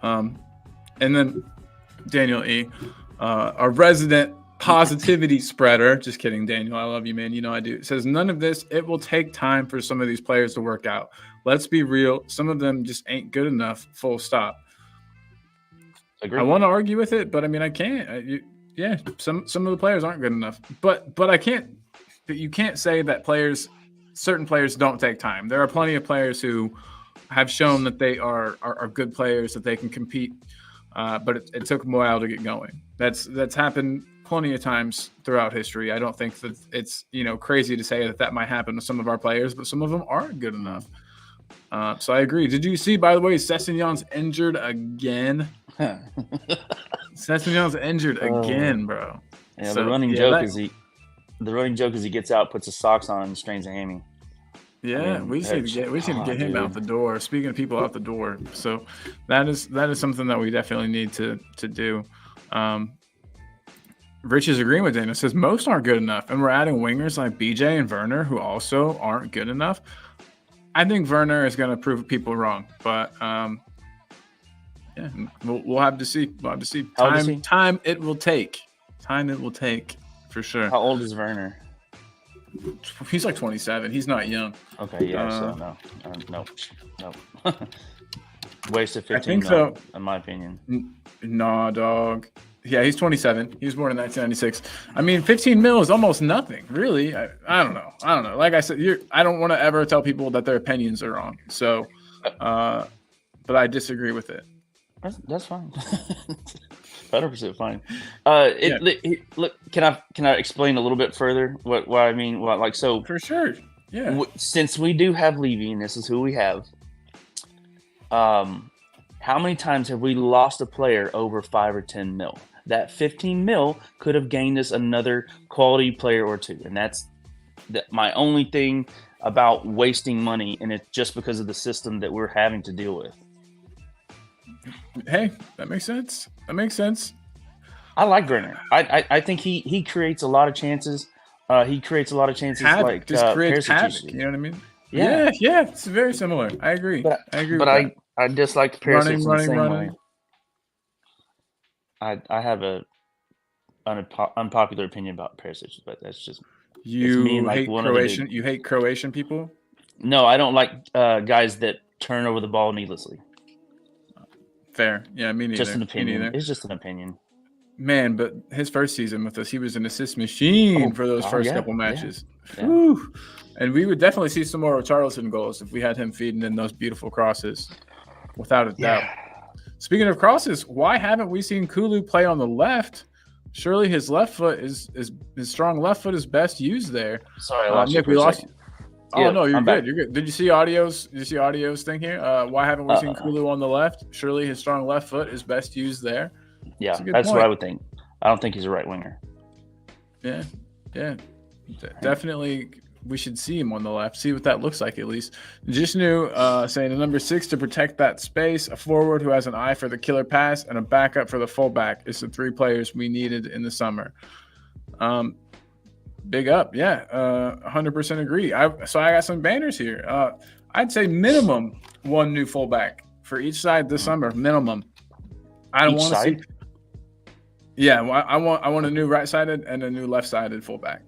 And then Daniel E., our resident positivity spreader. Just kidding, Daniel. I love you, man. You know I do. It says none of this. It will take time for some of these players to work out. Let's be real. Some of them just ain't good enough. Full stop. Agreed. I want to argue with it, but I mean I can't. Some of the players aren't good enough. But I can't. You can't say that certain players don't take time. There are plenty of players who have shown that they are good players, that they can compete. But it took them a while to get going. That's happened plenty of times throughout history. I don't think that it's crazy to say that might happen to some of our players, but some of them aren't good enough. So I agree. Did you see, by the way, Sessegnon's injured again? Sessegnon's injured again, bro. Yeah, so, the running joke is he gets out, puts his socks on, and strains a hammy. Yeah, we just need to get him out the door. Speaking of people out the door, so that is something that we definitely need to do. Rich is agreeing with Dana. Says most aren't good enough, and we're adding wingers like BJ and Werner who also aren't good enough. I think Werner is going to prove people wrong, but we'll have to see. We'll have to see. Time it will take. Time it will take for sure. How old is Werner? He's like 27. He's not young. Okay, yeah. So no. Wasted 15. I think so. In my opinion. Nah, dog. Yeah, he's 27. He was born in 1996. I mean, 15 mil is almost nothing, really. I don't know. Like I said, I don't want to ever tell people that their opinions are wrong. So, but I disagree with it. That's fine. 100% fine. Look, can I explain a little bit further what I mean? So for sure, yeah. Since we do have Levy, and this is who we have, how many times have we lost a player over 5 or 10 mil? That 15 mil could have gained us another quality player or two, and that's my only thing about wasting money, and it's just because of the system that we're having to deal with. Hey, that makes sense. I like Werner. I think he creates a lot of chances. He creates a lot of chances. Creates havoc. You know what I mean? Yeah. It's very similar. I agree. But I dislike Perisic in the same way. running. I have a unpopular opinion about Perisic, but that's just You hate Croatian. You hate Croatian people. No, I don't like guys that turn over the ball needlessly. Fair, yeah, me neither. Just an opinion. It's just an opinion. Man, but his first season with us, he was an assist machine for those first couple matches. Yeah. And we would definitely see some more Richarlison goals if we had him feeding in those beautiful crosses, without a doubt. Speaking of crosses, why haven't we seen Kulu play on the left? Surely his left foot his strong left foot is best used there. Sorry, I lost Nick, you. We lost you. Oh no, you're good. You're good. Did you see Audio's thing here? Why haven't we seen Kulu on the left? Surely his strong left foot is best used there. Yeah, that's what I would think. I don't think he's a right winger. Yeah. Definitely, we should see him on the left. See what that looks like at least. Jishnu saying a number 6 to protect that space, a forward who has an eye for the killer pass, and a backup for the fullback is the 3 players we needed in the summer. Big up, 100% agree. So I got some banners here. I'd say minimum 1 new fullback for each side this summer. Minimum. I don't want to see. Yeah, I want a new right-sided and a new left-sided fullback,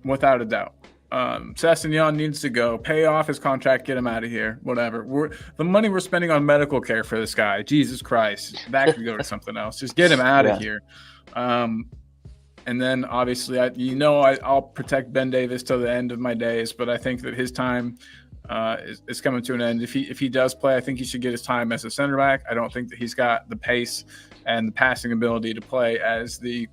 without a doubt. Sessegnon needs to go. Pay off his contract. Get him out of here. Whatever. The money we're spending on medical care for this guy, Jesus Christ, that could go to something else. Just get him out of here. And then obviously, I'll protect Ben Davis till the end of my days, but I think that his time is coming to an end. If he does play, I think he should get his time as a center back. I don't think that he's got the pace and the passing ability to play as the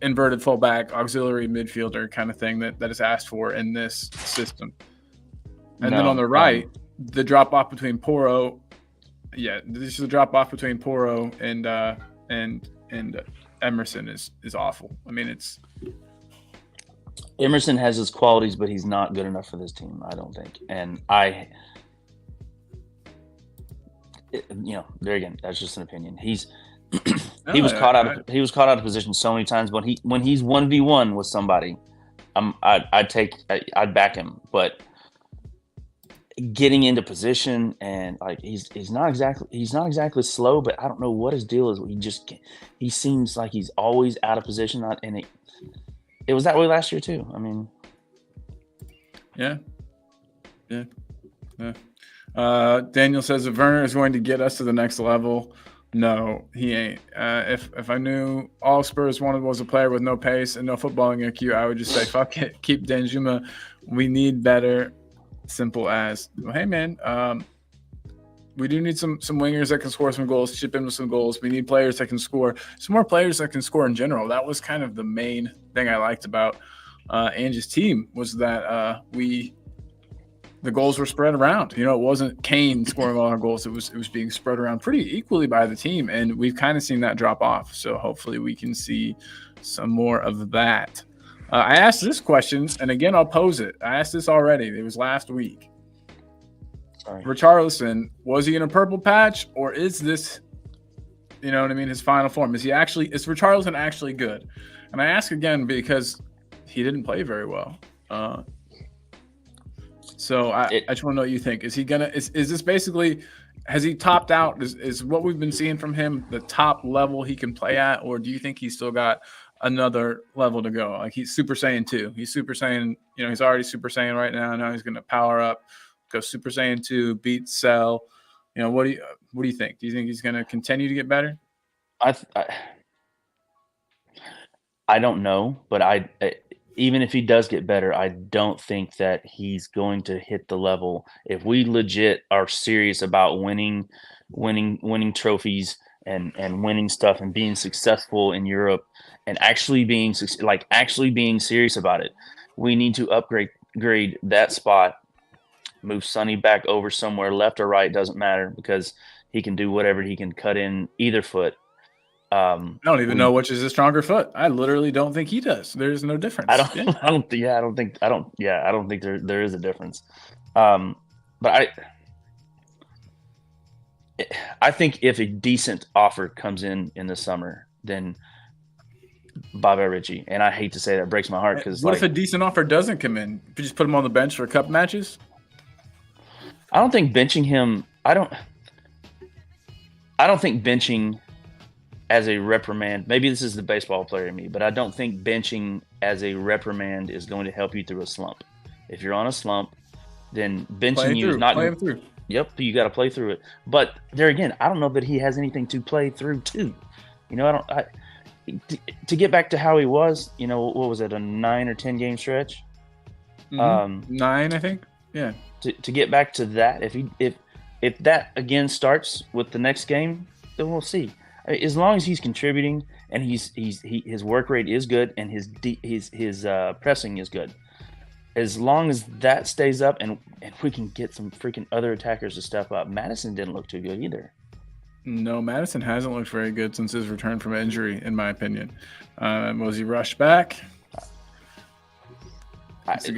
inverted fullback, auxiliary midfielder kind of thing that is asked for in this system. And then on the right, the drop off between Porro, this is the drop off between Porro and Emerson is awful. I mean, Emerson has his qualities, but he's not good enough for this team, I don't think. And there again, that's just an opinion. He was caught out of position so many times. When he's 1v1 with somebody, I'd back him. But getting into position and he's not exactly slow, but I don't know what his deal is. He seems like he's always out of position, and it was that way last year too. I mean, yeah. Daniel says if Werner is going to get us to the next level, no, he ain't. If I knew all Spurs wanted was a player with no pace and no footballing IQ, I would just say fuck it, keep Danjuma. We need better. Simple as. Well, hey man, we do need some wingers that can score some goals, chip in with some goals. We need players that can score. Some more players that can score in general. That was kind of the main thing I liked about Ange's team was that the goals were spread around. It wasn't Kane scoring all our goals. It was being spread around pretty equally by the team, and we've kind of seen that drop off. So hopefully we can see some more of that. I asked this question, and again, I'll pose it. I asked this already. It was last week. Sorry. Richarlison, was he in a purple patch, or is this, his final form? Is Richarlison actually good? And I ask again because he didn't play very well. So I just want to know what you think. Is he is this basically, has he topped out? Is what we've been seeing from him the top level he can play at, or do you think he's still got another level to go? Like he's Super Saiyan 2. He's Super Saiyan, he's already Super Saiyan right now. Now he's going to power up, go Super Saiyan 2, beat Cell. What do you think? Do you think he's going to continue to get better? I don't know, but even if he does get better, I don't think that he's going to hit the level. If we legit are serious about winning trophies and winning stuff and being successful in Europe and actually being serious about it, we need to upgrade that spot, move Sonny back over somewhere, left or right, doesn't matter, because he can do whatever. He can cut in either foot. I don't even know which is a stronger foot. I literally don't think he does. There's no difference. I don't think there is a difference. But I think if a decent offer comes in the summer, then bye-bye Richie. And I hate to say that, breaks my heart, because what if a decent offer doesn't come in? If you just put him on the bench for cup matches? I don't think benching him. I don't think benching as a reprimand. Maybe this is the baseball player in me, but I don't think benching as a reprimand is going to help you through a slump. If you're on a slump, then benching you is not. Play him through. Yep, you got to play through it. But there again, I don't know that he has anything to play through too. You know, to get back to how he was. You know, what was it, a 9 or 10 game stretch? 9, I think. Yeah. To get back to that, if that again starts with the next game, then we'll see. I mean, as long as he's contributing and his work rate is good and his pressing is good, as long as that stays up and we can get some freaking other attackers to step up. Madison didn't look too good either. No, Madison hasn't looked very good since his return from injury, in my opinion. Was he rushed back? It's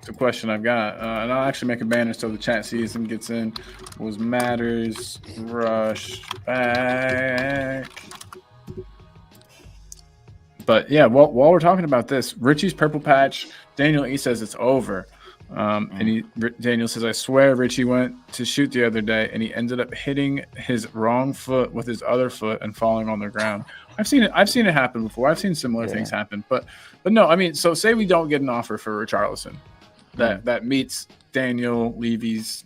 a question I've got. And I'll actually make a banner so the chat sees and gets in. Was Matters rushed back? But yeah, while we're talking about this, Richie's purple patch, Daniel E says it's over. Daniel says, I swear Richie went to shoot the other day and he ended up hitting his wrong foot with his other foot and falling on the ground. I've seen it happen before. I've seen similar things happen. But no, I mean, so say we don't get an offer for Richarlison that meets Daniel Levy's,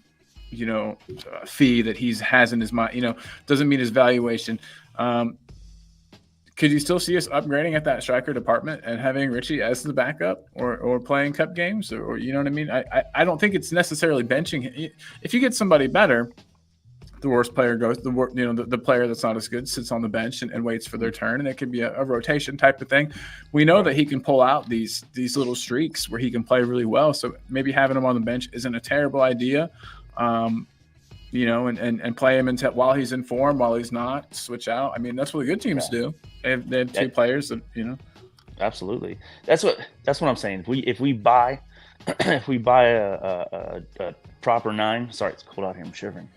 fee that he has in his mind, doesn't meet his valuation. Could you still see us upgrading at that striker department and having Richie as the backup or playing cup games or you know what I mean? I don't think it's necessarily benching. If you get somebody better, the worst player goes. The player that's not as good sits on the bench and waits for their turn, and it could be a rotation type of thing. We know that he can pull out these little streaks where he can play really well. So maybe having him on the bench isn't a terrible idea. And play him while he's in form, while he's not, switch out. I mean, that's what the good teams do. They have two players that, Absolutely. That's what I'm saying. If we buy a proper 9, sorry, it's cold out here, I'm shivering.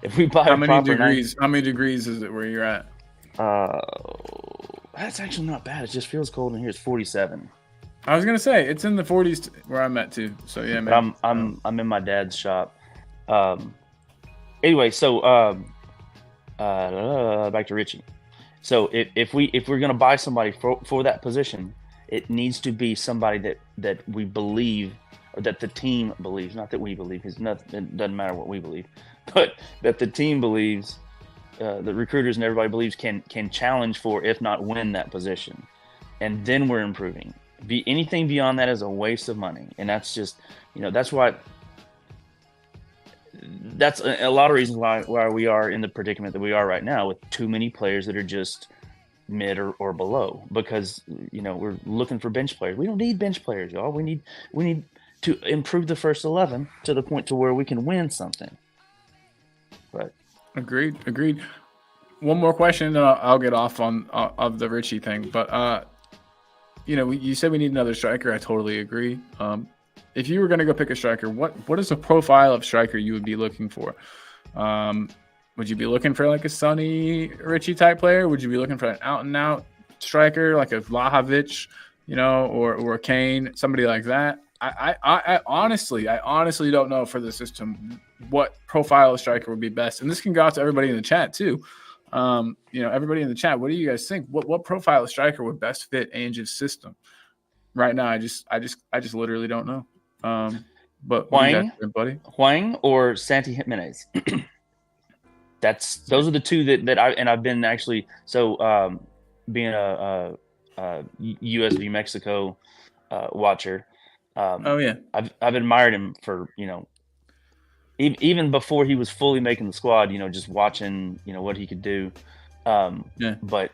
If we buy how many degrees is it where you're at? That's actually not bad. It just feels cold in here. It's 47. I was gonna say it's in the 40s where I'm at too. So yeah, man. I'm in my dad's shop. Anyway, so back to Richie. So if we're gonna buy somebody for that position, it needs to be somebody that we believe, or that the team believes. Not that we believe, because it doesn't matter what we believe, but that the team believes, the recruiters and everybody believes can challenge for, if not win, that position, and then we're improving. Anything beyond that is a waste of money, and that's just that's why. That's a lot of reasons why we are in the predicament that we are right now, with too many players that are just mid or below, because we're looking for bench players. We don't need bench players, y'all. We need to improve the first 11 to the point to where we can win something. But agreed. One more question, and then I'll get off of the Richie thing. But you said we need another striker. I totally agree. If you were going to go pick a striker, what is the profile of striker you would be looking for? Would you be looking for like a Sonny Richie type player? Would you be looking for an out and out striker like a Vlahovic, or a Kane, somebody like that? I honestly don't know for the system what profile of striker would be best. And this can go out to everybody in the chat too. Everybody in the chat, what do you guys think? What profile of striker would best fit Ange's system? Right now, I just literally don't know. But Huang or Santi Jimenez. Those are the two that I've been actually. So being a USV Mexico watcher. I've admired him for even before he was fully making the squad. Just watching what he could do. But.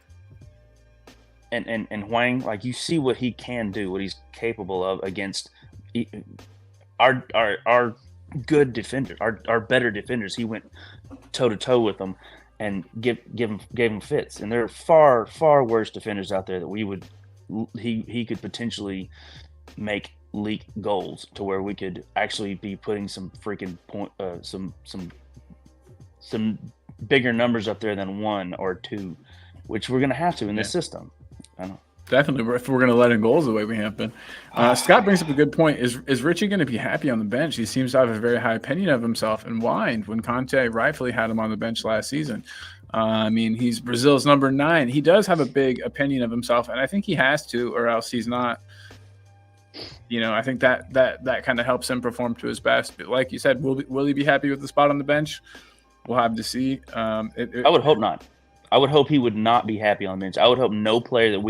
And Huang, like, you see what he can do, what he's capable of against our good defenders, our better defenders. He went toe to toe with them and gave him fits. And there are far worse defenders out there that he could potentially make leak goals to where we could actually be putting some freaking some bigger numbers up there than 1 or 2, which we're gonna have to in this system. I know. Definitely, if we're going to let in goals the way we have been. Scott brings up a good point. Is Richie going to be happy on the bench? He seems to have a very high opinion of himself and whined when Conte rightfully had him on the bench last season. I mean, he's Brazil's number 9. He does have a big opinion of himself, and I think he has to, or else he's not. I think that kind of helps him perform to his best. But like you said, will he be happy with the spot on the bench? We'll have to see. I would hope not. I would hope he would not be happy on the bench. I would hope no player that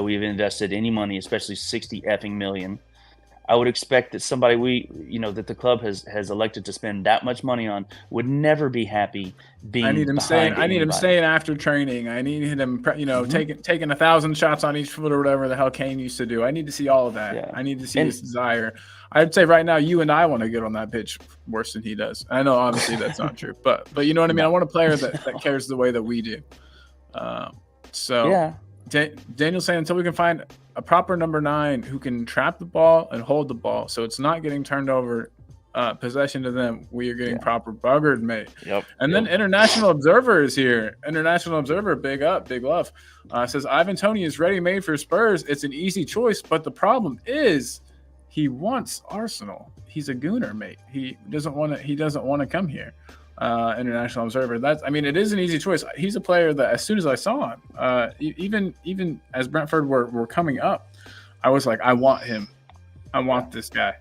we've invested any money, especially 60 effing million. I would expect that somebody that the club has elected to spend that much money on would never be happy being. I need him staying after training. I need him, taking 1,000 shots on each foot or whatever the hell Kane used to do. I need to see all of that. Yeah. I need to see his desire. I'd say right now, you and I want to get on that pitch worse than he does. I know, obviously, that's not true, but you know what I mean. I want a player that cares the way that we do. Daniel's saying until we can find a proper number 9 who can trap the ball and hold the ball, so it's not getting turned over, possession to them, we are getting proper buggered, mate. Yep. And then International Observer is here. International Observer, big up, big love. Says Ivan Toney is ready-made for Spurs. It's an easy choice, but the problem is he wants Arsenal. He's a gooner, mate. He doesn't want to come here. International Observer. It is an easy choice. He's a player that as soon as I saw him, even as Brentford were coming up, I was like, I want him. I want this guy.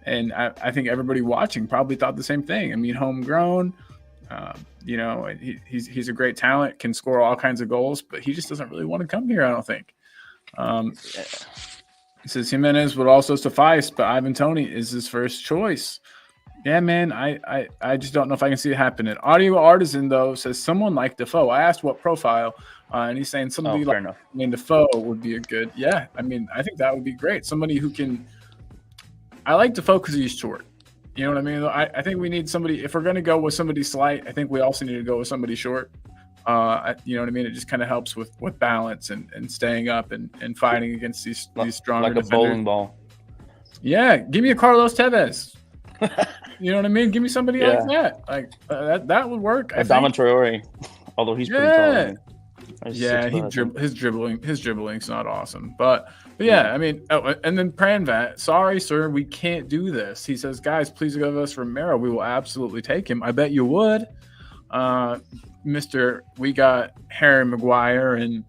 And I think everybody watching probably thought the same thing. I mean, homegrown, he's a great talent, can score all kinds of goals, but he just doesn't really want to come here, I don't think. It says Jimenez would also suffice, but Ivan Toney is his first choice. Yeah, man, I just don't know if I can see it happening. Audio Artisan, though, says someone like Defoe. I asked what profile, and he's saying somebody like Defoe would be a good. Yeah, I think that would be great. Somebody who can. I like Defoe because he's short. You know what I mean? I think we need somebody. If we're going to go with somebody slight, I think we also need to go with somebody short. You know what I mean? It just kind of helps with balance and staying up and fighting against these stronger like a defenders. bowling ball. Yeah, give me a Carlos Tevez. You know what I mean? Give me somebody like that. Like that would work. Adama Traore, although he's pretty tall. Yeah, his dribbling's not awesome, but yeah, I mean, and then Pranvat, sorry sir, we can't do this. He says, guys, please give us Romero. We will absolutely take him. I bet you would, Mister. We got Harry Maguire, and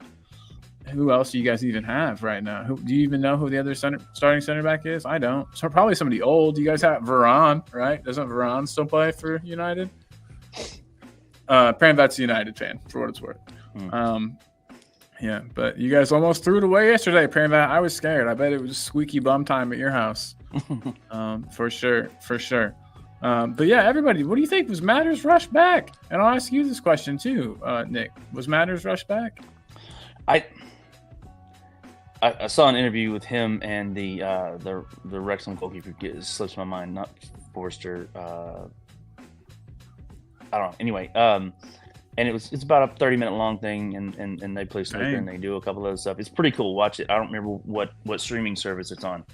who else do you guys even have right now? Who do you even know who the other starting center back is? I don't. So probably somebody old. You guys have Varane, right? Doesn't Varane still play for United? Pranvat's a United fan, for what it's worth. Yeah, but you guys almost threw it away yesterday, Pranvat. I was scared. I bet it was squeaky bum time at your house. For sure. But yeah, everybody, what do you think? Was Matters rushed back? And I'll ask you this question too, Nick. Was Matters rushed back? I saw an interview with him and the Wrexham goalkeeper. It slips my mind. Not Forster. I don't know. Anyway, and it's about a 30-minute long thing, and they play snooker and they do a couple other stuff. It's pretty cool. Watch it. I don't remember what streaming service it's on,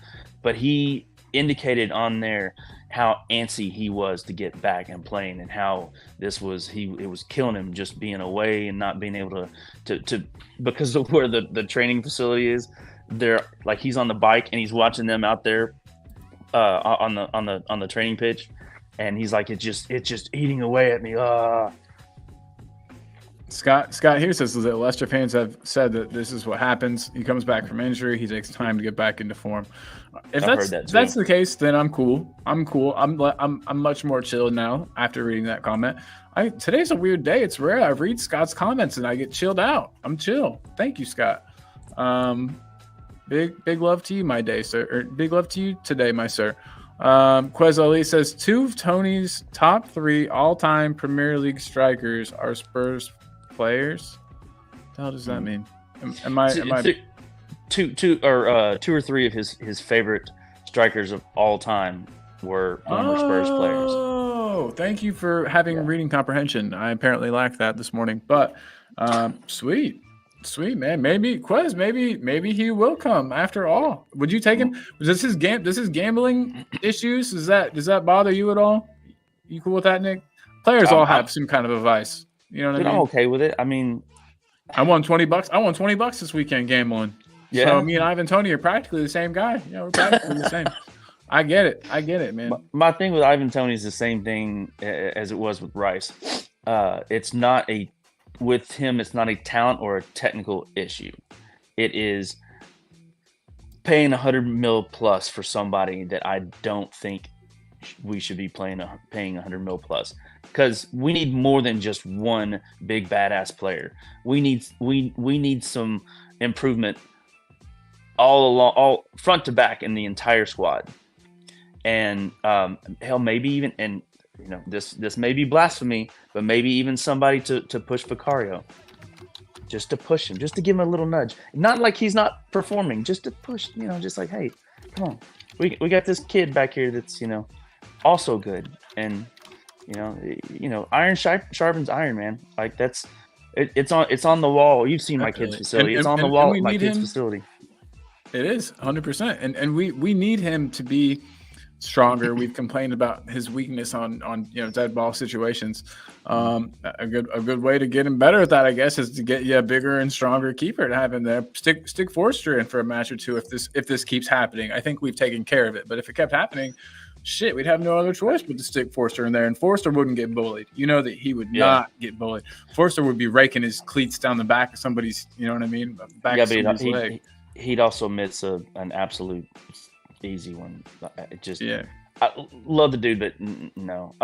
but he indicated on there how antsy he was to get back and playing, and how it was killing him just being away and not being able to because of where the training facility is. They're like, he's on the bike and he's watching them out there on the training pitch, and he's like, it's just eating away at me. Scott here says that Leicester fans have said that this is what happens. He comes back from injury. He takes time to get back into form. If that's the case, then I'm cool. I'm much more chilled now after reading that comment. Today's a weird day. It's rare I read Scott's comments and I get chilled out. I'm chill. Thank you, Scott. Big love to you, my day, sir. Or big love to you today, my sir. Quez Ali says 2 of Tony's top 3 all-time Premier League strikers are Spurs players. What the hell does that mean? Am I two or three of his favorite strikers of all time were former Spurs players. Oh, thank you for having reading comprehension. I apparently lacked that this morning, but sweet, man. Maybe Quez, maybe he will come after all. Would you take him? Does his gambling issues? Does that bother you at all? You cool with that, Nick? Players all have some kind of a vice. You know what I mean? I'm okay with it. I mean, I won $20. I won $20 this weekend gambling. Yeah. So me and Ivan Toney are practically the same guy. Yeah, we're practically the same. I get it, man. My thing with Ivan Toney is the same thing as it was with Rice. It's not with him. It's not a talent or a technical issue. It is paying $100 million plus for somebody that I don't think we should be paying $100 million plus, because we need more than just one big badass player. We need some improvement all along, all front to back in the entire squad. And hell, maybe even, and this may be blasphemy, but maybe even somebody to push Vicario, just to push him, just to give him a little nudge. Not like he's not performing, just to push, just like, hey, come on, we got this kid back here that's also good, and iron sharpens iron, man. Like it's on the wall. You've seen my kid's facility. It's on the wall at my kid's facility. It is 100%, and we need him to be stronger. We've complained about his weakness on dead ball situations. A good way to get him better at that, I guess, is to get a bigger and stronger keeper to have him there. Stick Forster in for a match or two if this keeps happening. I think we've taken care of it, but if it kept happening, shit, we'd have no other choice but to stick Forster in there, and Forster wouldn't get bullied. That he would not get bullied. Forster would be raking his cleats down the back of somebody's, back of somebody's leg. He'd also miss an absolute easy one. I love the dude, but no.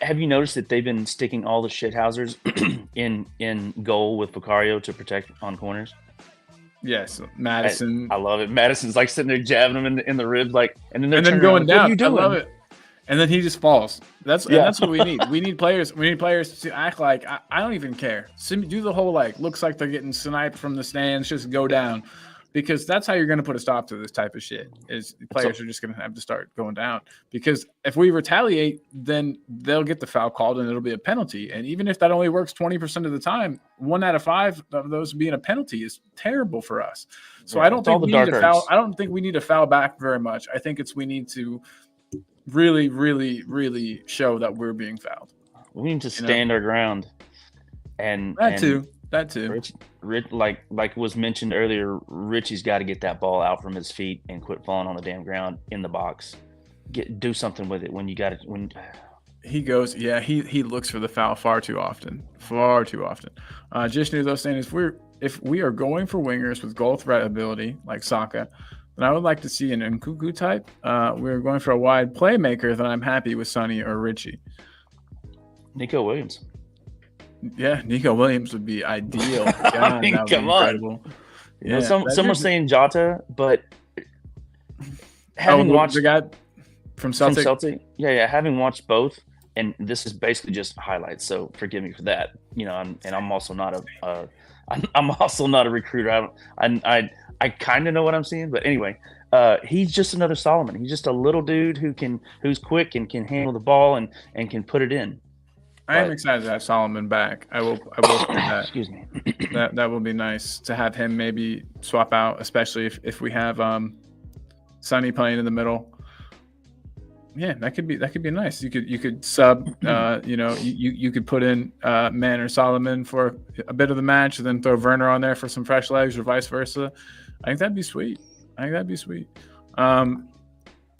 Have you noticed that they've been sticking all the shithousers in goal with Vicario to protect on corners? Yes, Madison. I love it. Madison's like sitting there jabbing him in the ribs, like, and then going around, down. What are you doing? I love it. And then he just falls. That's what we need. We need players. We need players to act like I don't even care. Do the whole looks like they're getting sniped from the stands. Just go down. Because that's how you're going to put a stop to this type of shit. Is players are just going to have to start going down. Because if we retaliate, then they'll get the foul called and it'll be a penalty. And even if that only works 20% of the time, 1 out of 5 of those being a penalty is terrible for us. So I don't think we need to foul. I don't think we need to foul back very much. I think we need to really, really, really show that we're being fouled. We need to stand our ground. And That too. Rich, like was mentioned earlier, Richie's got to get that ball out from his feet and quit falling on the damn ground in the box. Do something with it when you got it. When he goes, he looks for the foul far too often. Just knew those things. If we are going for wingers with goal threat ability like Saka, then I would like to see an Nkunku type. We're going for a wide playmaker. Then I'm happy with Sonny or Richie. Nico Williams. Yeah, Nico Williams would be ideal. God, that would be incredible. Yeah, some were saying Jota, but having watched the guy from Celtic. Having watched both, and this is basically just highlights, so forgive me for that. I'm also not a recruiter. I kind of know what I'm seeing, but anyway, he's just another Solomon. He's just a little dude who's quick and can handle the ball and can put it in. I am excited to have Solomon back. I will say that. Excuse me. That will be nice to have him maybe swap out, especially if we have Sonny playing in the middle. Yeah, that could be nice. You could sub. You could put in Man or Solomon for a bit of the match, and then throw Werner on there for some fresh legs, or vice versa. I think that'd be sweet.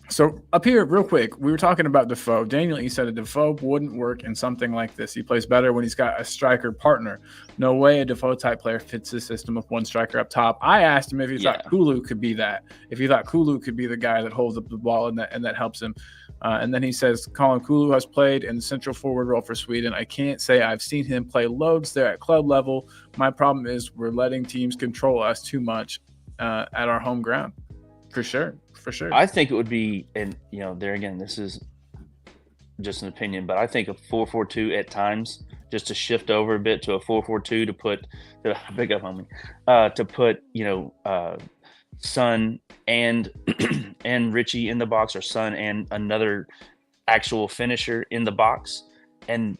So up here, real quick, we were talking about Defoe. Daniel, he said that Defoe wouldn't work in something like this. He plays better when he's got a striker partner. No way a Defoe-type player fits the system with one striker up top. I asked him if he thought Kulu could be that. If he thought Kulu could be the guy that holds up the ball and that helps him. And then he says, Colin Kulu has played in the central forward role for Sweden. I can't say I've seen him play loads there at club level. My problem is we're letting teams control us too much at our home ground. For sure. I think it would be, and there again, this is just an opinion, but I think a 4-4-2 at times, just to shift over a bit to a 4-4-2 to put big up on me, to put Son and Richie in the box, or Son and another actual finisher in the box, and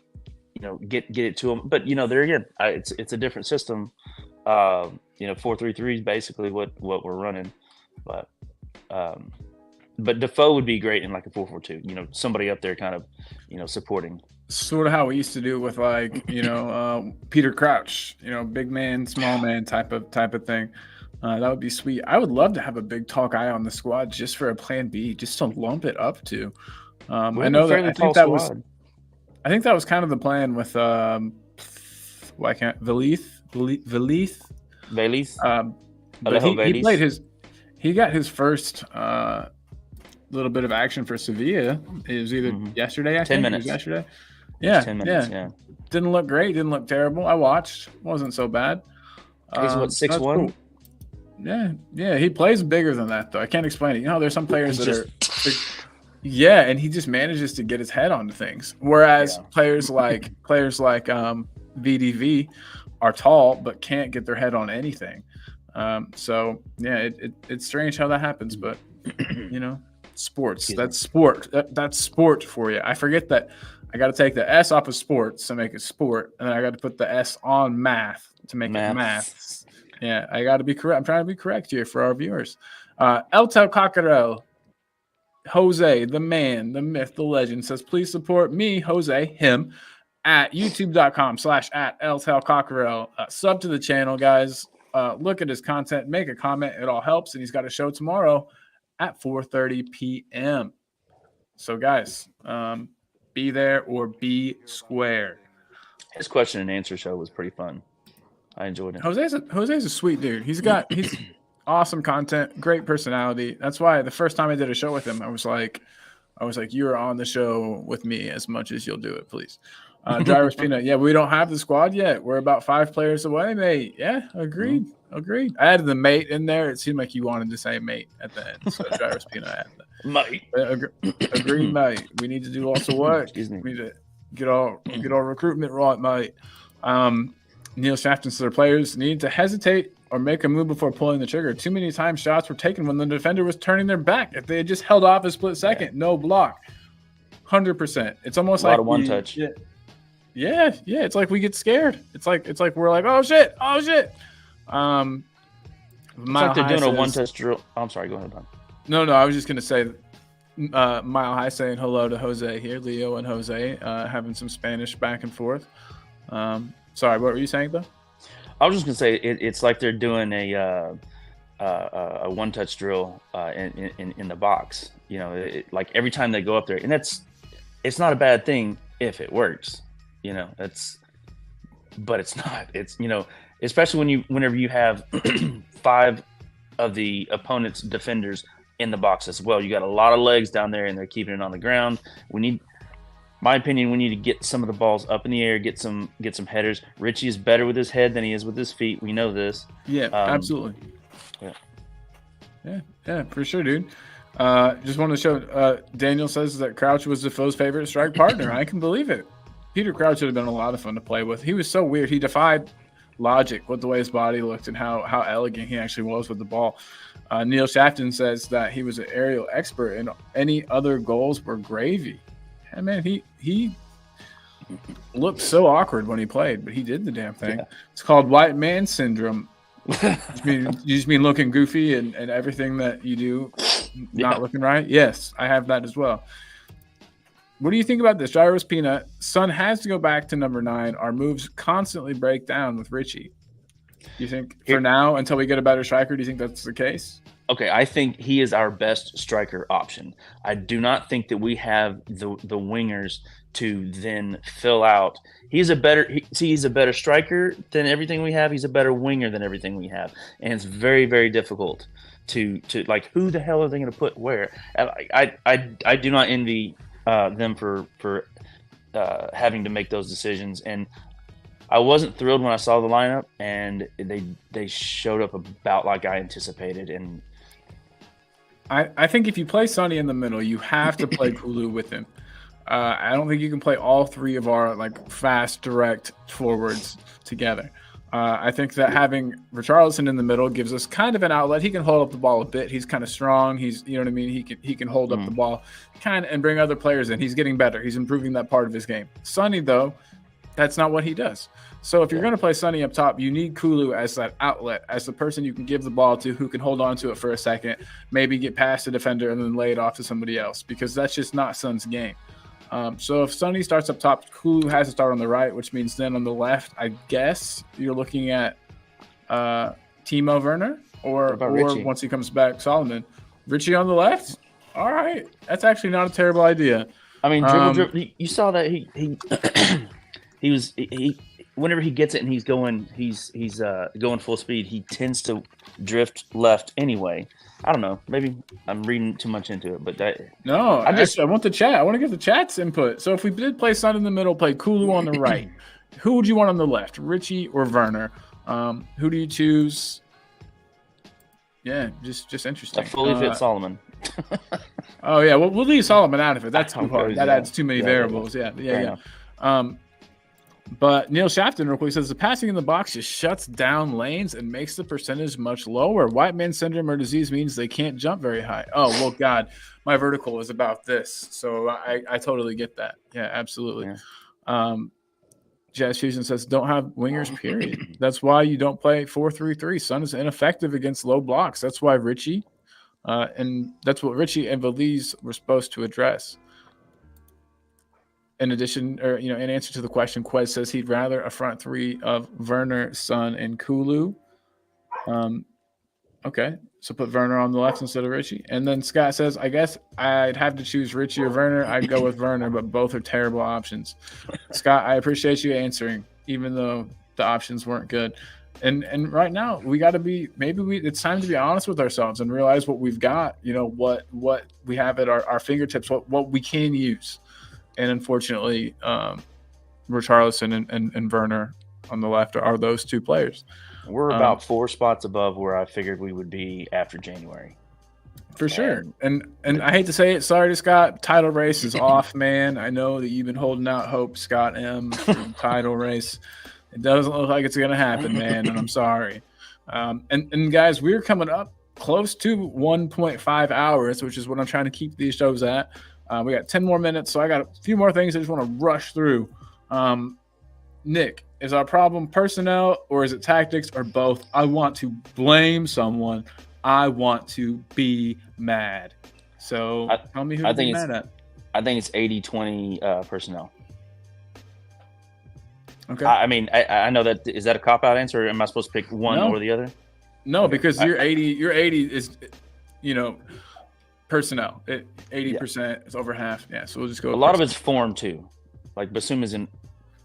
get it to them. But there again, it's a different system. 4-3-3 is basically what we're running, but Defoe would be great in like a 4-4-2. Somebody up there kind of supporting. Sort of how we used to do with Peter Crouch. Big man, small man type of thing. That would be sweet. I would love to have a big tall guy on the squad just for a plan B, just to lump it up to. I know that I think that was kind of the plan with why can't Velith. But he played he got his first little bit of action for Sevilla. It was either yesterday, I 10 think. minutes. It was yesterday. Yeah, 10 minutes, yeah. Didn't look great. Didn't look terrible. I watched. Wasn't so bad. He's 6'1"? Cool. Yeah. He plays bigger than that, though. I can't explain it. You know, there's some players that are. Yeah, and he just manages to get his head onto things. Whereas players like VDV are tall but can't get their head on anything. So yeah, it's strange how that happens, but you know, sports. That's sport. That's sport for you. I forget that I got to take the S off of sports to make it sport, and then I got to put the S on math to make it math. Yeah, I got to be correct. I'm trying to be correct here for our viewers. El Tel Cockerel, Jose, the man, the myth, the legend, says, please support me, Jose, him, at youtube.com/@ElTelCockerel. Sub to the channel, guys. Look at his content, make a comment. It all helps. And he's got a show tomorrow at 4:30 p.m. So, guys, be there or be square. His question and answer show was pretty fun. I enjoyed it. Jose's a sweet dude. He's awesome content, great personality. That's why the first time I did a show with him, I was like, you're on the show with me as much as you'll do it, please. Drivers Peanut, yeah, we don't have the squad yet. We're about 5 players away, mate. Yeah, agreed. I added the mate in there. It seemed like you wanted to say mate at the end. So Drivers Peanut added that. Mate. Agreed, mate. We need to do lots of work. We need to get our recruitment right, mate. Neil Shafton says our players need to hesitate or make a move before pulling the trigger. Too many times shots were taken when the defender was turning their back. If they had just held off a split second, no block. 100%. It's almost like a lot of one touch. Yeah. It's like we get scared. It's like we're like, oh shit. It's like they're doing a one touch drill. I'm sorry, go ahead, Don. No, I was just gonna say Mile High saying hello to Jose here, Leo and Jose, having some Spanish back and forth. Sorry, what were you saying though? I was just gonna say it's like they're doing a one touch drill in the box. You know, like every time they go up there, and it's not a bad thing if it works. You know, but it's not. It's, you know, especially whenever you have 5 of the opponent's defenders in the box as well. You got a lot of legs down there, and they're keeping it on the ground. My opinion, we need to get some of the balls up in the air, get some headers. Richie is better with his head than he is with his feet. We know this. Yeah, absolutely. Yeah, for sure, dude. Just want to show. Daniel says that Crouch was Defoe's favorite strike partner. I can believe it. Peter Crouch would have been a lot of fun to play with. He was so weird. He defied logic with the way his body looked and how elegant he actually was with the ball. Neil Shafton says that he was an aerial expert and any other goals were gravy. And man, he looked so awkward when he played, but he did the damn thing. Yeah. It's called white man syndrome. You just mean looking goofy and everything that you do not looking right? Yes, I have that as well. What do you think about this? Gyros Peanut, Son has to go back to number 9. Our moves constantly break down with Richie. Do you think for now, until we get a better striker, do you think that's the case? Okay, I think he is our best striker option. I do not think that we have the wingers to then fill out. He's a better striker than everything we have. He's a better winger than everything we have, and it's very, very difficult to like, who the hell are they going to put where? I do not envy them for having to make those decisions, and I wasn't thrilled when I saw the lineup, and they showed up about like I anticipated. And I think if you play Sonny in the middle, you have to play Kulu with him. I don't think you can play all 3 of our like fast, direct forwards together. I think that having Richarlison in the middle gives us kind of an outlet. He can hold up the ball a bit. He's kind of strong. He's, you know what I mean? He can hold up the ball kind of and bring other players in. He's getting better. He's improving that part of his game. Sonny, though, that's not what he does. So if you're going to play Sonny up top, you need Kulu as that outlet, as the person you can give the ball to who can hold on to it for a second, maybe get past the defender and then lay it off to somebody else, because that's just not Son's game. So if Sonny starts up top, Kulu has to start on the right, which means then on the left, I guess you're looking at Timo Werner. or Richie? Once he comes back, Solomon. Richie on the left. All right, that's actually not a terrible idea. I mean, dribble. You saw that he whenever he gets it and he's going full speed, he tends to drift left anyway. I don't know. Maybe I'm reading too much into it, but I want the chat. I want to get the chat's input. So if we did play Sun in the middle, play Kulu on the right, who would you want on the left, Richie or Werner? Who do you choose? Yeah, just interesting. A fully fit Solomon. Oh yeah, we'll leave Solomon out of it. That's too hard. That adds too many variables. Yeah. But Neil Shafton real quick says the passing in the box just shuts down lanes and makes the percentage much lower. White man syndrome or disease means they can't jump very high. Oh well, God, my vertical is about this, so I totally get that. Yeah, absolutely. Yeah. Jazz Fusion says don't have wingers. Period. That's why you don't play 4-3-3. Sun is ineffective against low blocks. That's why Richie. And that's what Richie and Valise were supposed to address. In addition, in answer to the question, Quez says he'd rather a front three of Werner, Sun, and Kulu. Okay, so put Werner on the left instead of Richie. And then Scott says, I guess I'd have to choose Richie or Werner. I'd go with Werner, but both are terrible options. Scott, I appreciate you answering, even though the options weren't good. And right now we got to be it's time to be honest with ourselves and realize what we've got, what we have at our fingertips, what we can use. And unfortunately, Richarlison and Werner on the left are those two players. We're about 4 spots above where I figured we would be after January. For sure. And I hate to say it, sorry to Scott, title race is off, man. I know that you've been holding out hope, Scott M, for the title race. It doesn't look like it's going to happen, man, and I'm sorry. And guys, we're coming up close to 1.5 hours, which is what I'm trying to keep these shows at. We got 10 more minutes, so I got a few more things I just want to rush through. Nick, is our problem personnel or is it tactics or both? I want to blame someone. I want to be mad. So tell me who to be mad at. I think it's 80-20 personnel. Okay. I mean, I know that. Is that a cop-out answer, or am I supposed to pick one or the other? No, because your 80 is, personnel. 80% is over half. Yeah, so we'll just go. A lot of it's form too. Like Bassuma's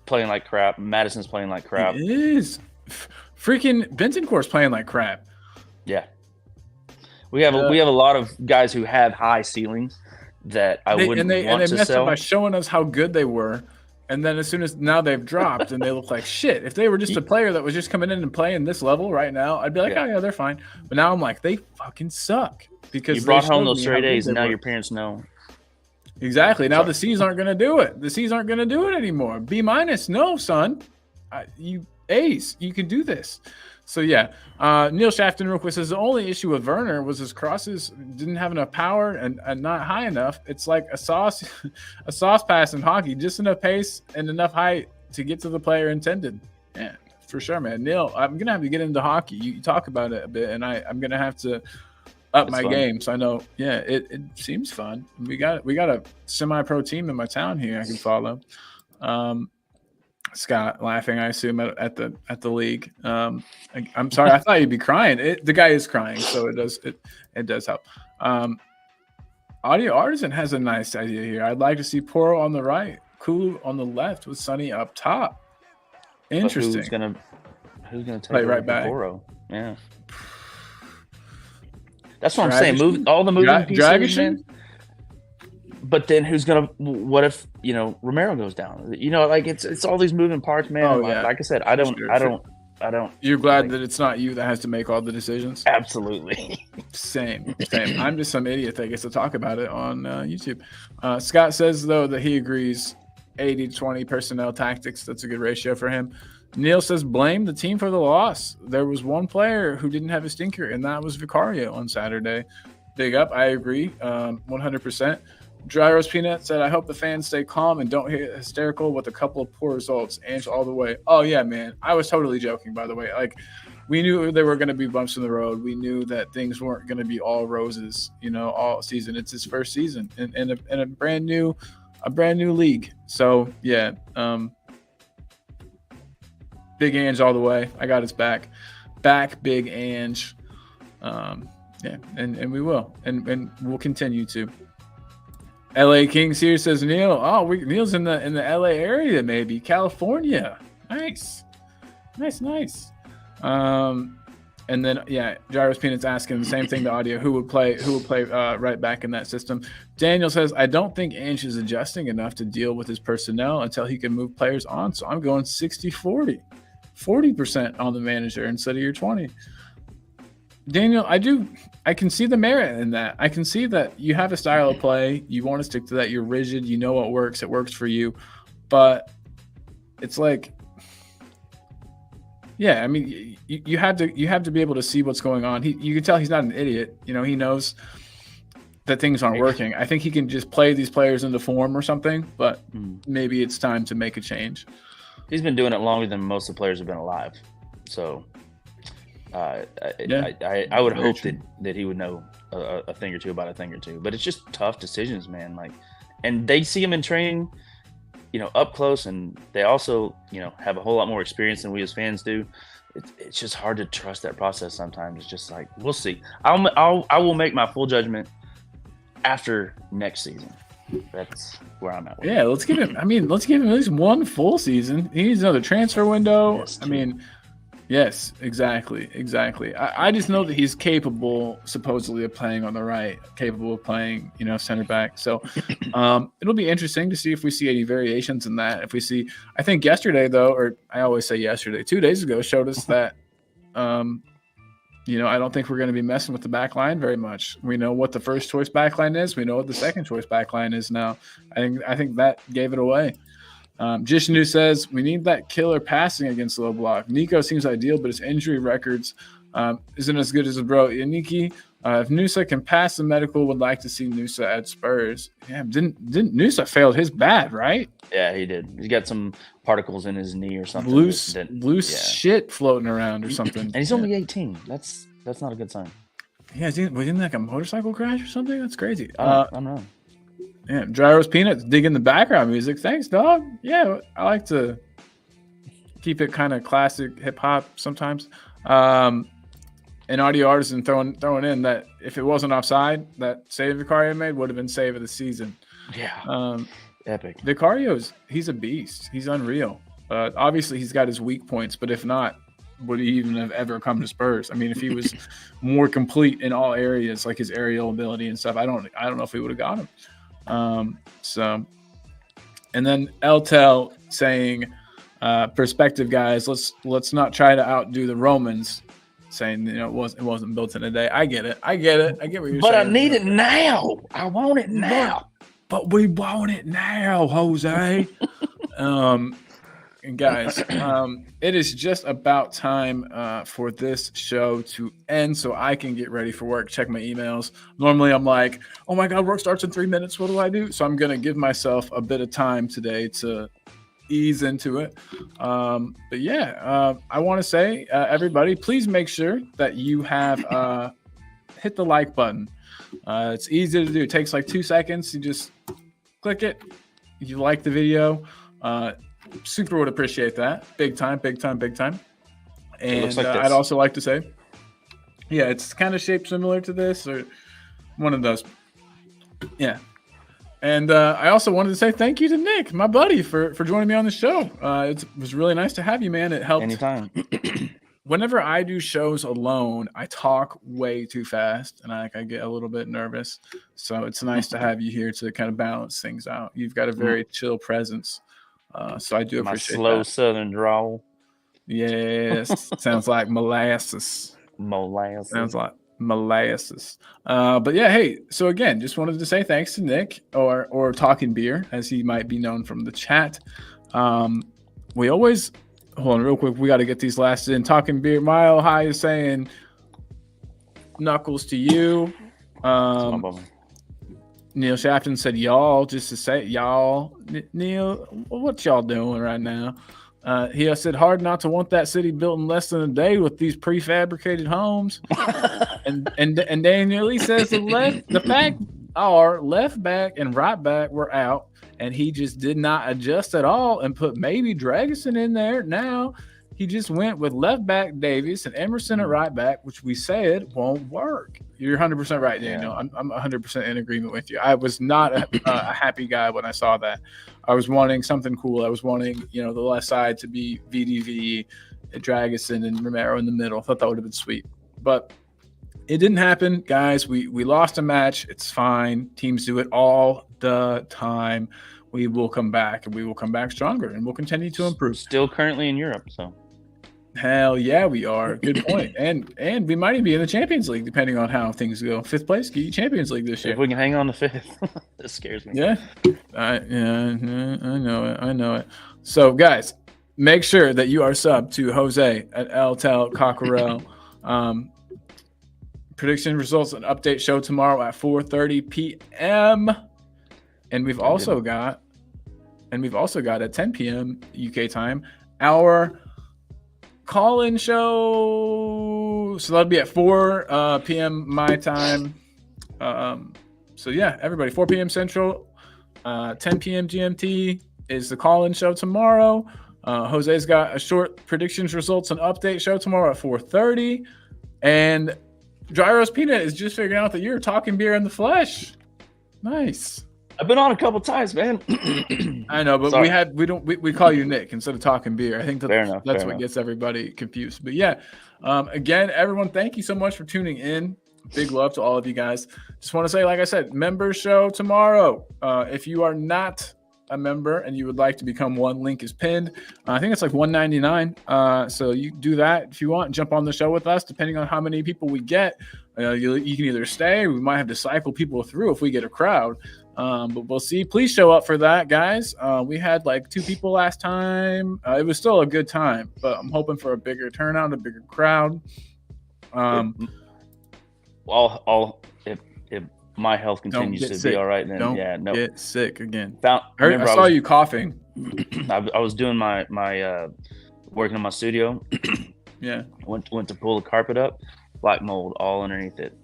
playing like crap. Madison's playing like crap. It is. Freaking Bentancur's playing like crap. Yeah. We have a lot of guys who have high ceilings that wouldn't want to sell. And they messed up by showing us how good they were. And then as soon as now they've dropped and they look like shit. If they were just a player that was just coming in and playing this level right now, I'd be like, oh yeah, they're fine. But now I'm like, they fucking suck because you brought home those straight A's, and now your parents know. Exactly. Now the C's aren't going to do it. The C's aren't going to do it anymore. B-, no, son. You A's, you can do this. So yeah, Neil Shafton real quick says the only issue with Werner was his crosses didn't have enough power and not high enough. It's like a sauce pass in hockey, just enough pace and enough height to get to the player intended. Yeah, for sure, man. Neil, I'm gonna have to get into hockey. You talk about it a bit, and I'm gonna have to up my game. So I know, yeah, it seems fun. We got a semi-pro team in my town here I can follow. Scott laughing, I assume at the league. I'm sorry, I thought you'd be crying. The guy is crying, so it does help. Audio Artisan has a nice idea here. I'd like to see Poro on the right, Kulu on the left, with Sonny up top. Interesting. Who's gonna take play right back? Poro? Yeah, that's what I'm saying. Move all the moving pieces. Man. But then who's gonna? What if Romero goes down? Like it's all these moving parts, man. Oh, yeah. Like I said, I don't. You're glad that it's not you that has to make all the decisions. Absolutely. Same. I'm just some idiot that gets to talk about it on YouTube. Scott says though that he agrees 80-20 personnel tactics. That's a good ratio for him. Neil says blame the team for the loss. There was one player who didn't have a stinker, and that was Vicario on Saturday. Big up. I agree 100%. Dry Roast Peanut said, I hope the fans stay calm and don't get hysterical with a couple of poor results. Ange all the way. Oh, yeah, man. I was totally joking, by the way. Like, we knew there were going to be bumps in the road. We knew that things weren't going to be all roses, all season. It's his first season in a brand new league. So, yeah. Big Ange all the way. I got his back. Big Ange. Yeah, and we will, and we'll continue to. LA Kings here says Neil. Oh, Neil's in the LA area, maybe California. Nice. And then Gyros Peanuts asking the same thing to audio. Who would play right back in that system? Daniel says, I don't think Ange is adjusting enough to deal with his personnel until he can move players on. So I'm going 60-40, 40% on the manager instead of your 20. Daniel, I can see the merit in that. I can see that you have a style of play. You want to stick to that. You're rigid. You know what works. It works for you. But it's like, yeah, I mean, you have to be able to see what's going on. You can tell he's not an idiot. You know, he knows that things aren't working. I think he can just play these players into form or something, but maybe it's time to make a change. He's been doing it longer than most of the players have been alive. So I would hope that he would know a thing or two about a thing or two. But it's just tough decisions, man. Like, and they see him in training, you know, up close, and they also, you know, have a whole lot more experience than we as fans do. It's just hard to trust that process sometimes. It's just like, we'll see. I will make my full judgment after next season. That's where I'm at. Yeah, let's give him at least one full season. He needs another transfer window. Yes, I mean, yes, exactly. I just know that he's capable, supposedly, of playing on the right, capable of playing, you know, center back. So it'll be interesting to see if we see any variations in that. If we see, I think yesterday, though, or I always say yesterday, 2 days ago, showed us that, you know, I don't think we're going to be messing with the back line very much. We know what the first choice back line is. We know what the second choice back line is now. I think that gave it away. Jishnu says, we need that killer passing against low block. Nico seems ideal, but his injury records isn't as good as his bro. Yaniki, if Nusa can pass the medical, would like to see Nusa at Spurs. Yeah, didn't Nusa failed his bad, right? Yeah, he did. He's got some particles in his knee or something. Loose shit floating around or something. And he's only 18. That's not a good sign. Yeah, was he in like a motorcycle crash or something? That's crazy. I don't know. Yeah, Gyros Peanuts digging the background music. Thanks, dog. Yeah, I like to keep it kind of classic hip hop sometimes. An audio artisan throwing in that if it wasn't offside, that save Vicario made would have been save of the season. Yeah. Epic. Vicario's he's a beast. He's unreal. Obviously, he's got his weak points, but if not, would he even have ever come to Spurs? I mean, if he was more complete in all areas, like his aerial ability and stuff, I don't know if we would have got him. And then Eltel saying, perspective guys, let's not try to outdo the Romans, saying, you know, it wasn't built in a day. I get it. I get what you're saying. But I need it now. I want it now. But we want it now, Jose. And guys, it is just about time for this show to end so I can get ready for work, check my emails. Normally I'm like, oh my God, work starts in 3 minutes. What do I do? So I'm going to give myself a bit of time today to ease into it. But yeah, I want to say, everybody, please make sure that you have hit the like button. It's easy to do. It takes like 2 seconds. You just click it. If you like the video, super would appreciate that. Big time. And like I'd also like to say, yeah, it's kind of shaped similar to this or one of those. Yeah. And I also wanted to say thank you to Nick, my buddy, for joining me on the show. It was really nice to have you, man. It helped. Anytime. Whenever I do shows alone, I talk way too fast and I get a little bit nervous. So it's nice to have you here to kind of balance things out. You've got a very chill presence. So I do appreciate my slow that. Southern drawl. Yes, sounds like molasses. Sounds like molasses. But yeah, hey. So again, just wanted to say thanks to Nick or Talking Beer, as he might be known from the chat. We always hold on real quick. We got to get these last in. Talking Beer, Mile High is saying knuckles to you. Neil Shafton said y'all, just to say y'all. Neil, what y'all doing right now? He said hard not to want that city built in less than a day with these prefabricated homes. and Daniel Lee says the fact are left back and right back were out, and he just did not adjust at all and put maybe Dragusin in there. Now He just went with left back Davies and Emerson at right back, which we said won't work. You're 100% right, Daniel. Yeah. I'm 100% in agreement with you. I was not a happy guy when I saw that. I was wanting something cool. I was wanting, the left side to be VDV, Dragusin, and Romero in the middle. I thought that would have been sweet. But it didn't happen, guys. We lost a match. It's fine. Teams do it all the time. We will come back, and we will come back stronger, and we'll continue to improve. Still currently in Europe, so. Hell yeah, we are. Good point. And we might even be in the Champions League, depending on how things go. 5th place, Champions League this year. If we can hang on to 5th, that scares me. Yeah. I know it. So, guys, make sure that you are subbed to Jose at LTEL Cockerell. Prediction results and update show tomorrow at 4:30 p.m. And we've also got at 10 p.m. UK time our call-in show. So that'll be at 4 p.m. my time. So yeah, everybody, 4 p.m. Central, 10 p.m. GMT is the call-in show tomorrow. Jose's got a short predictions, results, and update show tomorrow at 4:30. And Dry Roast Peanut is just figuring out that you're talking beer in the flesh. Nice. I've been on a couple times, man. I know, but we call you Nick instead of talking beer. I think that's what gets everybody confused. But yeah, again, everyone, thank you so much for tuning in. Big love to all of you guys. Just want to say, like I said, member show tomorrow. If you are not a member and you would like to become one, link is pinned. I think it's like $1.99. So you do that if you want. Jump on the show with us, depending on how many people we get. You can either stay, or we might have to cycle people through if we get a crowd. But we'll see. Please show up for that, guys. We had like 2 people last time. It was still a good time, but I'm hoping for a bigger turnout, a bigger crowd. If my health continues to be all right, then don't get sick again. I saw you coughing. I was doing my working on my studio. Yeah. Went to pull the carpet up, black mold all underneath it.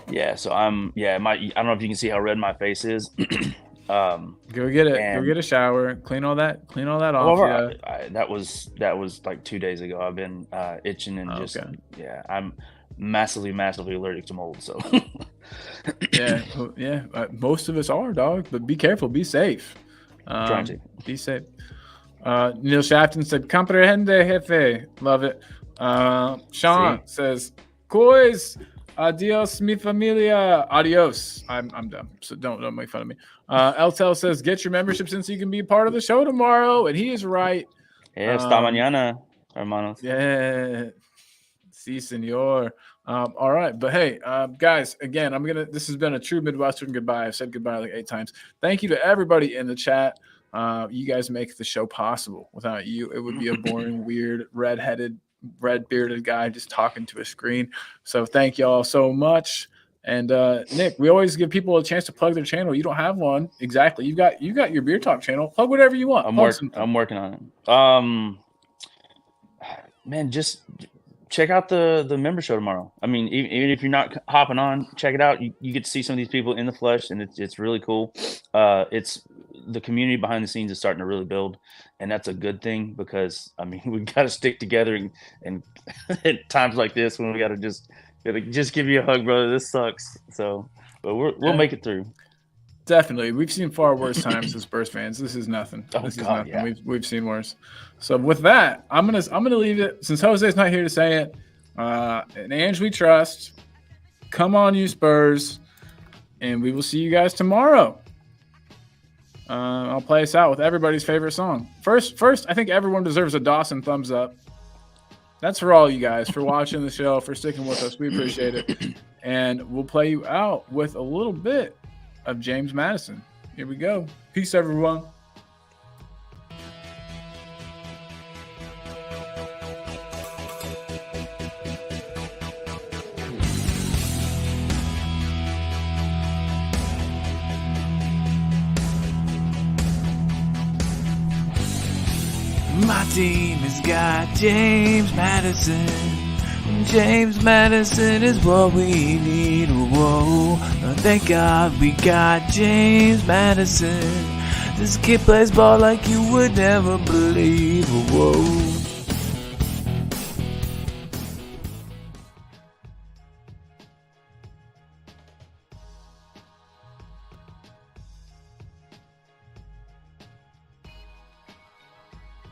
Yeah, so I don't know if you can see how red my face is. Go get it. Go get a shower. Clean all that off. That was like 2 days ago. I've been itching and I'm massively allergic to mold. So most of us are, dog. But be careful. Be safe. Trying to be safe. Neil Shafton said, "Comprehende, jefe." Love it. Sean says, "Cois. Adios, mi familia. Adios." I'm done, so don't make fun of me. LTEL says, "Get your membership since you can be part of the show tomorrow," and he is right. Hasta mañana, hermanos. Yeah, sí, señor. All right, but hey, guys, again, this has been a true Midwestern goodbye. I've said goodbye like 8 times. Thank you to everybody in the chat. You guys make the show possible. Without you, it would be a boring, weird, red-bearded guy just talking to a screen. So thank y'all so much. And Nick, we always give people a chance to plug their channel. You don't have one. Exactly. You got your Beer Talk channel. Plug whatever you want. I'm working on it. Man, just check out the member show tomorrow. I mean, even if you're not hopping on, check it out. You get to see some of these people in the flesh, and it's really cool. It's the community behind the scenes is starting to really build, and that's a good thing, because I mean, we got to stick together and at times like this when we got to just give you a hug, brother. This sucks. So, but we'll make it through. Definitely, we've seen far worse times as Spurs fans. This is nothing. This is nothing. Yeah. We've seen worse. So with that, I'm gonna leave it, since Jose's not here to say it. And Ange, we trust. Come on, you Spurs, and we will see you guys tomorrow. I'll play us out with everybody's favorite song. First, I think everyone deserves a Dawson thumbs up. That's for all you guys, for watching the show, for sticking with us. We appreciate it. And we'll play you out with a little bit of James Madison. Here we go. Peace, everyone. My team has got James Madison. James Madison is what we need. Whoa, thank God we got James Madison. This kid plays ball like you would never believe. Whoa.